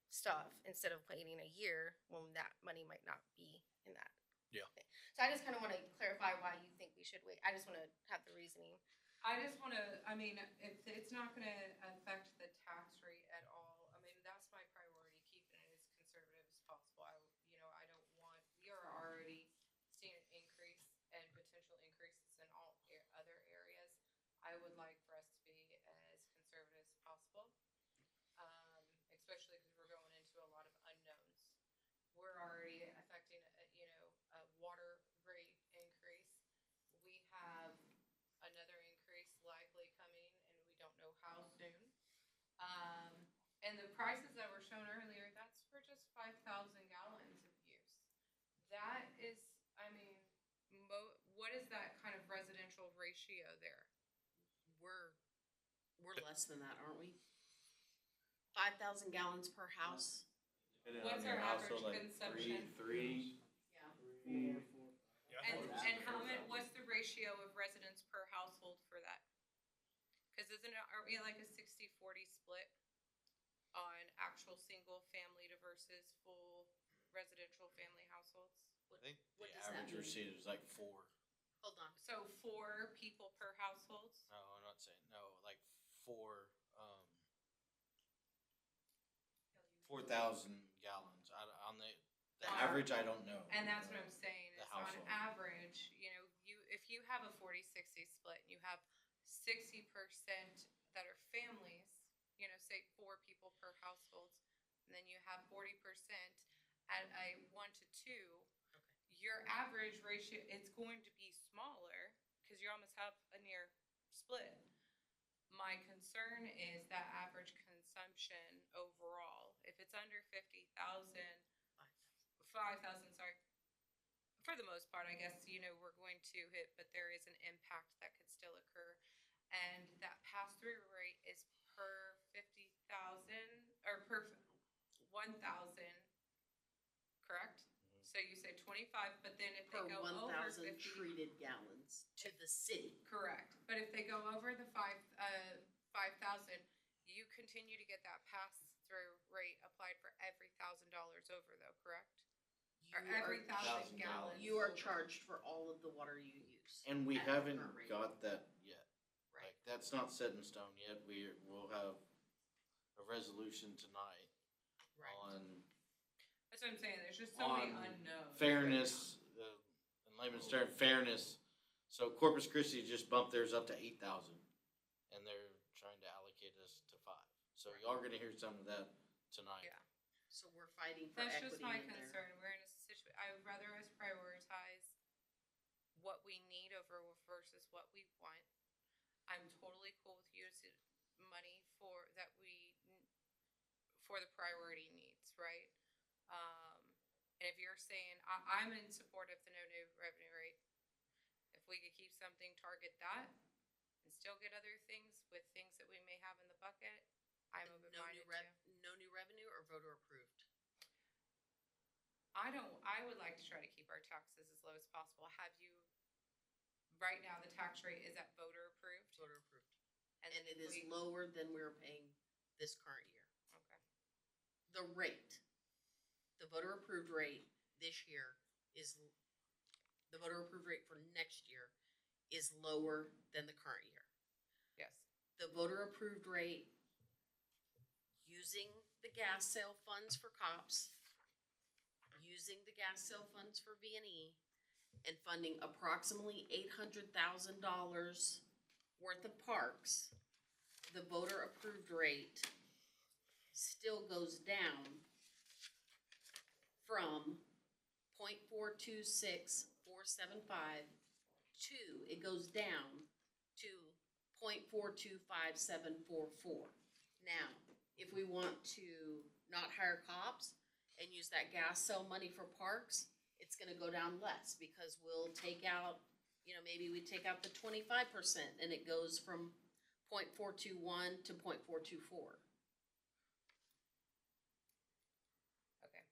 stuff instead of waiting a year when that money might not be in that. Yeah. Okay. So I just kinda wanna clarify why you think we should wait. I just wanna have the reasoning. I just wanna, I mean, if it's not gonna affect the tax rate at all, I mean, that's my priority, keeping it as conservative as possible. I don't want, we are already seeing an increase and potential increases in all other areas. I would like for us to be as conservative as possible, especially because we're going into a lot of unknowns. We're already affecting, a water rate increase. We have another increase likely coming, and we don't know how soon. And the prices that were shown earlier, that's for just 5,000 gallons of use. That is, I mean, what is that kind of residential ratio there? We're less than that, aren't we? 5,000 gallons per house? What's our average consumption? Three. Yeah. And how many, what's the ratio of residents per household for that? Cause are we like a 60-40 split on actual single family to versus full residential family households? I think What the does that average mean? receipt is like 4. Hold on. So 4 people per household? No, I'm not saying, no, like 4, 4,000 gallons. On the average, I don't know. And that's what I'm saying, The is on household. average, if you have a 40-60 split, and you have 60% that are families, say 4 people per household, and then you have 40% at a 1-to-2, your average ratio, it's going to be smaller, because you almost have a near split. My concern is that average consumption overall, if it's under 50,000, 5,000, sorry. For the most part, I guess, we're going to hit, but there is an impact that could still occur. And that pass-through rate is per 50,000, or per 1,000, correct? So you say 25, but then if they Per go over 1,000 50. treated gallons to the city. Correct, but if they go over the 5,000, you continue to get that pass-through rate applied for every $1,000 over though, correct? Or You are- every 1,000 gallons. You are charged for all of the water you use. And we at the haven't current rate. got that yet. Right. Like, that's not set in stone yet. We'll have a resolution tonight Right. on That's what I'm saying, there's just so many on unknowns. fairness, in layman's term, fairness. So Corpus Christi just bumped theirs up to 8,000, and they're trying to allocate us to 5. So y'all are gonna hear some of that tonight. Yeah. So we're fighting for That's equity just my in there. concern, we're in a situation, I would rather us prioritize what we need over versus what we want. I'm totally cool with using money for the priority needs, right? And if you're saying, I'm in support of the no new revenue rate. If we could keep something, target that, and still get other things with things that we may have in the bucket, I'm open-minded too. No new revenue or voter approved? I would like to try to keep our taxes as low as possible. Right now, the tax rate is at voter approved. Voter approved. And And then it is we- lower than we're paying this current year. Okay. The rate, the voter approved rate this year the voter approved rate for next year is lower than the current year. Yes. The voter approved rate using the gas sale funds for cops, using the gas sale funds for V&E, and funding approximately $800,000 worth of parks, the voter approved rate still goes down from 0.426475 to, it goes down to 0.425744. Now, if we want to not hire cops and use that gas sale money for parks, it's gonna go down less because we'll take out, maybe we take out the 25% and it goes from 0.421 to 0.424. Okay.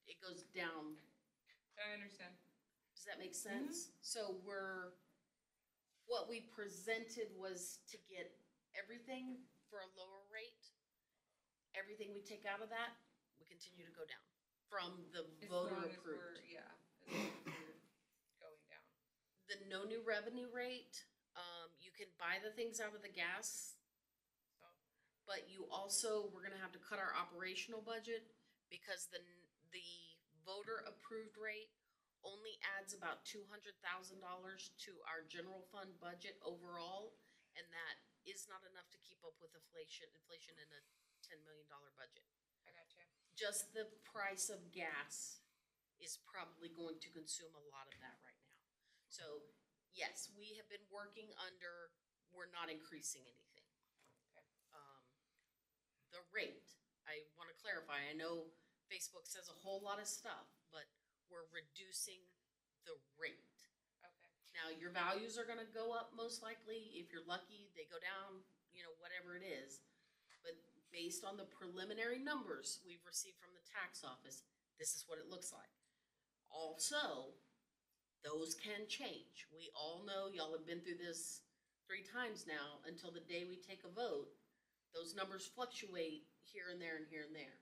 It goes down. I understand. Does that make sense? So what we presented was to get everything for a lower rate. Everything we take out of that, we continue to go down from the As voter long as approved. Yeah, as long as you're going down. The no new revenue rate, you can buy the things out of the gas, So, but you also, we're gonna have to cut our operational budget because the voter approved rate only adds about $200,000 to our general fund budget overall, and that is not enough to keep up with inflation in a $10 million budget. I got you. Just the price of gas is probably going to consume a lot of that right now. So, yes, we have been working under, we're not increasing anything. Okay. The rate, I wanna clarify, I know Facebook says a whole lot of stuff, but we're reducing the rate. Okay. Now, your values are gonna go up most likely, if you're lucky, they go down, whatever it is. But based on the preliminary numbers we've received from the tax office, this is what it looks like. Also, those can change. We all know, y'all have been through this 3 times now, until the day we take a vote, those numbers fluctuate here and there and here and there.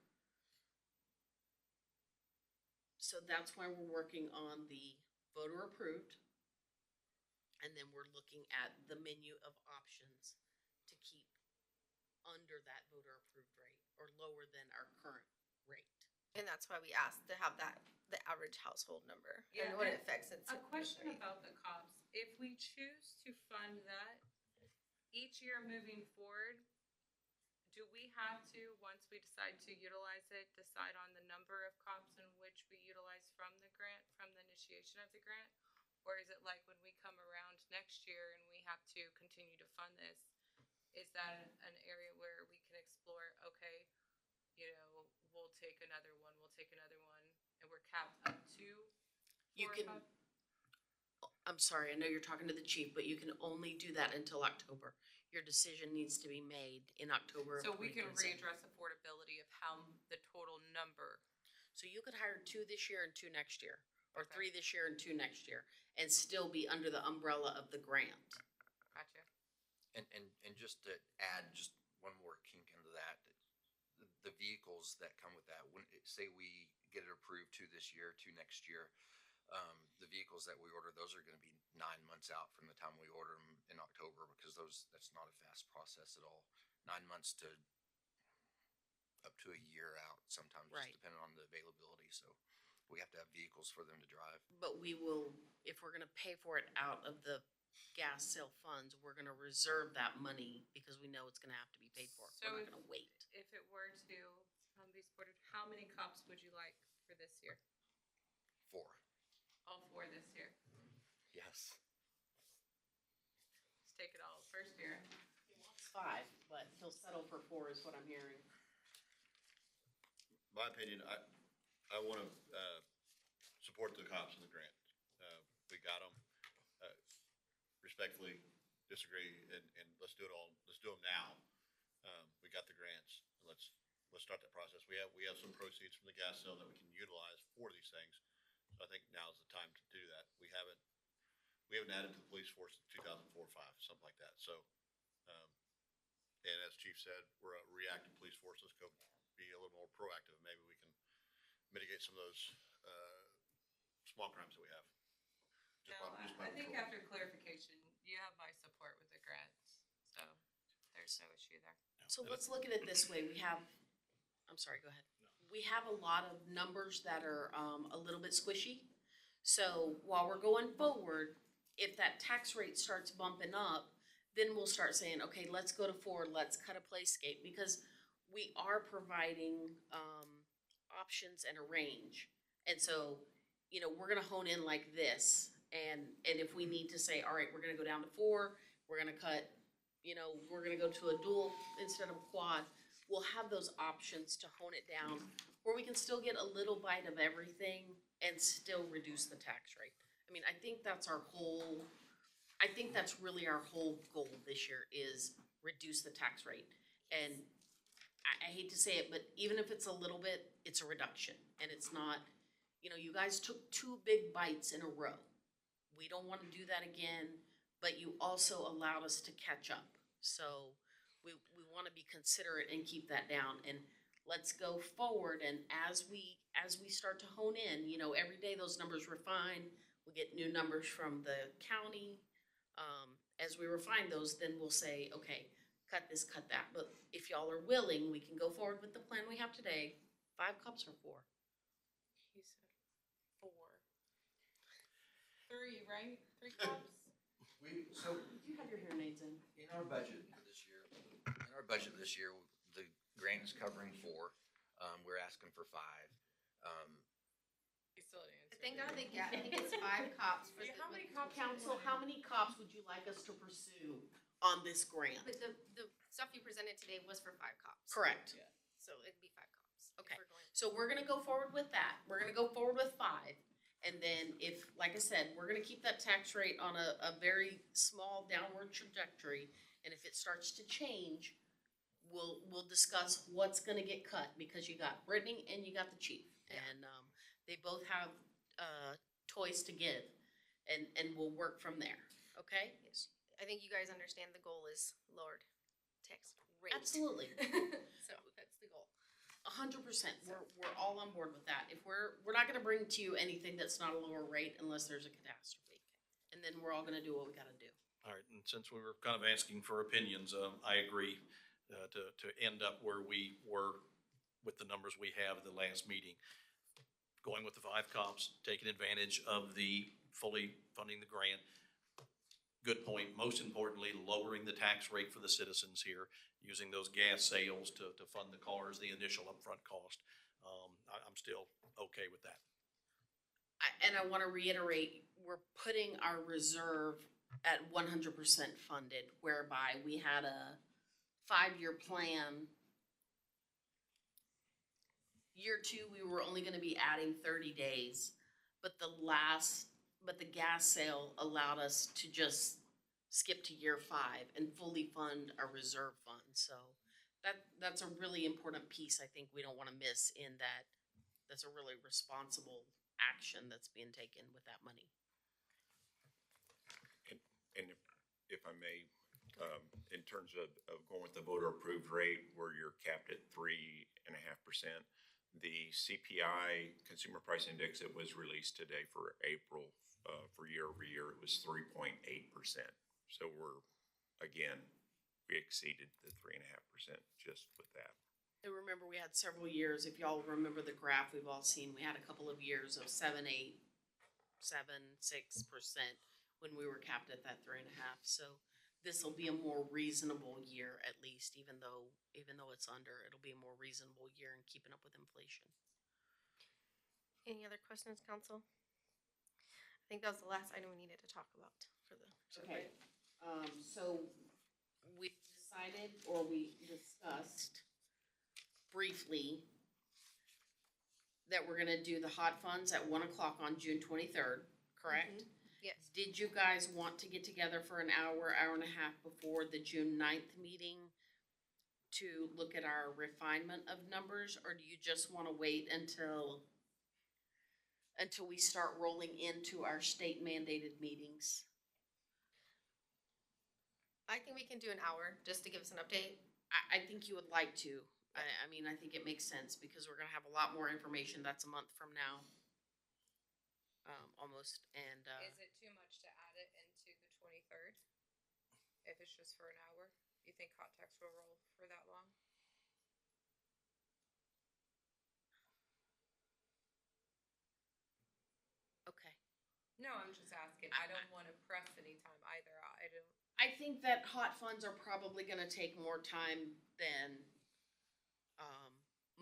So that's why we're working on the voter approved. And then we're looking at the menu of options to keep under that voter approved rate or lower than our current rate. And that's why we asked to have the average household number Yeah, and what and it affects it. A question about the cops. If we choose to fund that, each year moving forward, do we have to, once we decide to utilize it, decide on the number of cops in which we utilize from the grant, from the initiation of the grant? Or is it like when we come around next year and we have to continue to fund this, is that an area where we can explore, okay, we'll take another one, and we're capped up to You 4 can, cops? I'm sorry, I know you're talking to the chief, but you can only do that until October. Your decision needs to be made in October of So we can 2026. readdress affordability of how the total number. So you could hire 2 this year and 2 next year, or Okay. 3 this year and 2 next year, and still be under the umbrella of the grant. Gotcha. And just to add just one more kink into that, the vehicles that come with that, say we get it approved 2 this year, 2 next year, the vehicles that we order, those are gonna be 9 months out from the time we order them in October, because that's not a fast process at all. 9 months to up to a year out sometimes, just Right. depending on the availability, so we have to have vehicles for them to drive. But we will, if we're gonna pay for it out of the gas sale funds, we're gonna reserve that money because we know it's gonna have to be paid for. So We're if- not gonna wait. If it were to be supported, how many cops would you like for this year? 4. All 4 this year. Yes. Let's take it all first year. It's 5, but he'll settle for 4 is what I'm hearing. My opinion, I want to support the cops in the grant. We got them. Respectfully disagree, and let's do it all. Let's do them now. We got the grants. Let's start that process. We have some proceeds from the gas sale that we can utilize for these things. So I think now's the time to do that. We haven't added to the police force in 2004 or 5, something like that. So, and as Chief said, we're a reactive police force. Let's go be a little more proactive. Maybe we can mitigate some of those small crimes that we have. Just No, by- just by I think patrol. after clarification, you have my support with the grants, so there's no issue there. So let's look at it this way. I'm sorry, go ahead. We have a lot of numbers that are a little bit squishy. So while we're going forward, if that tax rate starts bumping up, then we'll start saying, okay, let's go to 4, let's cut a playscape, because we are providing options and a range. And so, we're gonna hone in like this, and if we need to say, all right, we're gonna go down to 4, we're gonna cut, we're gonna go to a dual instead of a quad, we'll have those options to hone it down, where we can still get a little bite of everything and still reduce the tax rate. I mean, I think that's really our whole goal this year, is reduce the tax rate. And I hate to say it, but even if it's a little bit, it's a reduction, and it's not, you guys took 2 big bites in a row. We don't wanna do that again, but you also allowed us to catch up. So we wanna be considerate and keep that down, and let's go forward, and as we as we start to hone in, you know, every day those numbers refine, we get new numbers from the county. As we refine those, then we'll say, okay, cut this, cut that. But if y'all are willing, we can go forward with the plan we have today. 5 cups or 4? He said 4. 3, right? 3 cups? So You have your hearing aids in. in our budget for this year, the grant is covering 4. We're asking for 5. He still didn't answer. Thank God I think it's 5 cops for How many the, cops? Council, how many cops would you like us to pursue on this grant? but the stuff you presented today was for 5 cops. Correct. So it'd be 5 cops. Okay. If we're going- So we're gonna go forward with that. We're gonna go forward with 5. And then if, like I said, we're gonna keep that tax rate on a very small downward trajectory. And if it starts to change, we'll discuss what's gonna get cut, because you got Brittany and you got the chief. And, they both have, toys to give, and we'll work from there, okay? Yes. I think you guys understand the goal is lowered tax rate. Absolutely. So that's the goal. 100%. We're all on board with that. If we're not gonna bring to you anything that's not a lower rate unless there's a catastrophe. And then we're all gonna do what we gotta do. All right, and since we were kind of asking for opinions, I agree to end up where we were with the numbers we have at the last meeting. Going with the 5 cops, taking advantage of the fully funding the grant. Good point. Most importantly, lowering the tax rate for the citizens here, using those gas sales to fund the cars, the initial upfront cost. I'm still okay with that. And I wanna reiterate, we're putting our reserve at 100% funded, whereby we had a 5-year plan. Year 2, we were only gonna be adding 30 days, but the gas sale allowed us to just skip to year 5 and fully fund our reserve fund. So that's a really important piece I think we don't wanna miss, in that that's a really responsible action that's being taken with that money. And if I may, in terms of going with the voter approved rate where you're capped at 3.5%, the CPI Consumer Price Index that was released today for April, for year over year, it was 3.8%. So we exceeded the 3.5% just with that. And remember, we had several years, if y'all remember the graph we've all seen, we had a couple of years of 7, 8, 7, 6% when we were capped at that 3.5. So this will be a more reasonable year, at least, even though it's under, it'll be a more reasonable year in keeping up with inflation. Any other questions, council? I think that was the last item we needed to talk about for the. Okay, so we decided, or we discussed briefly that we're gonna do the hot funds at 1 o'clock on June 23rd, correct? Yes. Did you guys want to get together for an hour, hour and a half before the June 9th meeting to look at our refinement of numbers, or do you just wanna wait until we start rolling into our state mandated meetings? I think we can do an hour just to give us an update. I think you would like to. I mean, I think it makes sense, because we're gonna have a lot more information. That's a month from now. Almost, and, Is it too much to add it into the 23rd? If it's just for an hour? You think hot text will roll for that long? okay. No, I'm just asking. I don't wanna press any time either. I think that hot funds are probably gonna take more time than,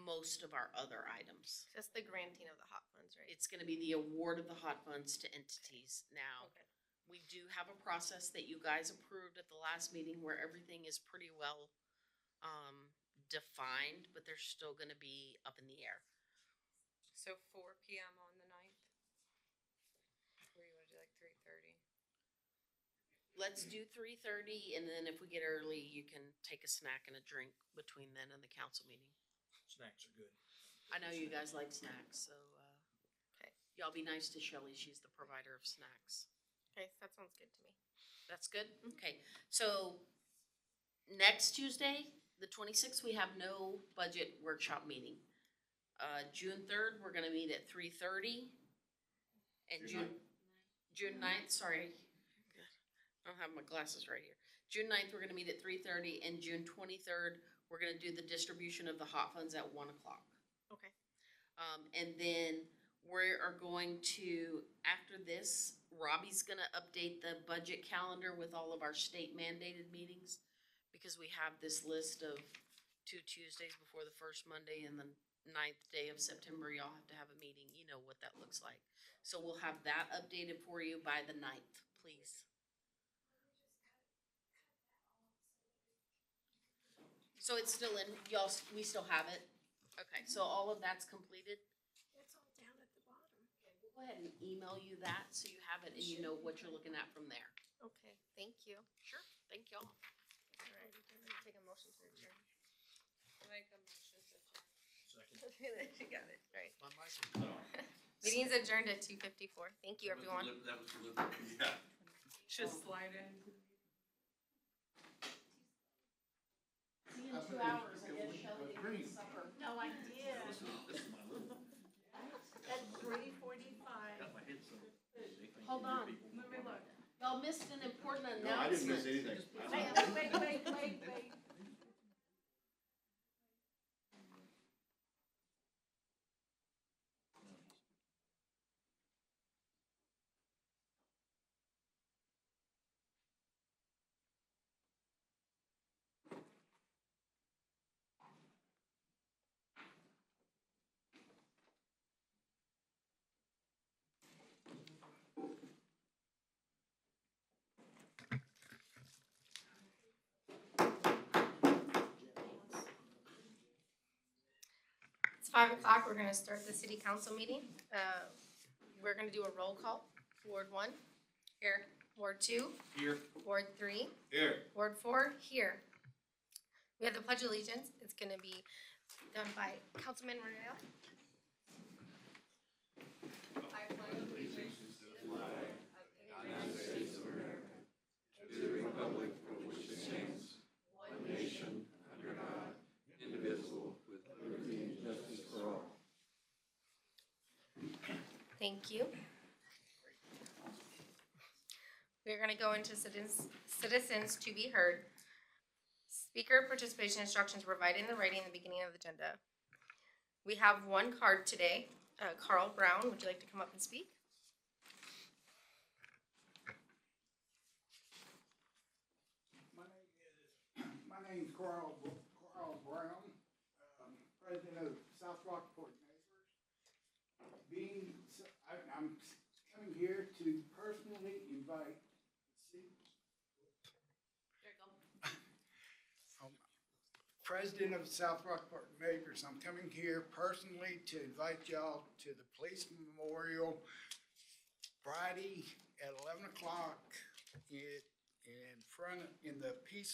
most of our other items. Just the granting of the hot funds, right? It's gonna be the award of the hot funds to entities. Now, Okay. we do have a process that you guys approved at the last meeting where everything is pretty well, defined, but they're still gonna be up in the air. So 4 PM on the 9th? Or you wanna do like 3:30? Let's do 3:30, and then if we get early, you can take a snack and a drink between then and the council meeting. Snacks are good. I know you guys like snacks, so, Okay. y'all be nice to Shelley, she's the provider of snacks. Okay, that sounds good to me. That's good? Okay, so next Tuesday, the 26th, we have no budget workshop meeting. June 3rd, we're gonna meet at 3:30. And June 9th, sorry. I don't have my glasses right here. June 9th, we're gonna meet at 3:30, and June 23rd, we're gonna do the distribution of the hot funds at 1 o'clock. Okay. And then we are going to, after this, Robbie's gonna update the budget calendar with all of our state mandated meetings, because we have this list of 2 Tuesdays before the first Monday and the 9th day of September, y'all have to have a meeting, you know what that looks like. So we'll have that updated for you by the 9th, please. So it's still in, y'all, we still have it? Okay, so all of that's completed? It's all down at the bottom. We'll go ahead and email you that, so you have it and you know what you're looking at from there. Okay, thank you. Sure. Thank y'all. All right, take a motion to adjourn. Make a motion to adjourn. You got it, right. My mic is cut off. Meeting's adjourned at 2:54. Thank you, everyone. That was deliberate, yeah. Just slide in. See you in 2 hours, I guess Shelley can get supper. No, I did. This is my little, At 3:45. got my headset. Hold on. Let me look. Y'all missed an important announcement. No, I didn't miss anything. Wait. It's 5 o'clock. We're gonna start the city council meeting. We're gonna do a roll call. Ward 1, here. Ward 2, Here. Ward 3, Here. Ward 4, here. We have the pledge of allegiance. It's gonna be done by Councilman Renee. Thank you. We're gonna go into citizens to be heard. Speaker participation instructions provided in the writing in the beginning of the agenda. We have one card today. Carl Brown, would you like to come up and speak? My name's Carl Brown, president of South Rockport Neighbors. I'm coming here to personally invite the city. There you go. President of South Rockport Neighbors, I'm coming here personally to invite y'all to the police memorial Friday at 11 o'clock in the Peace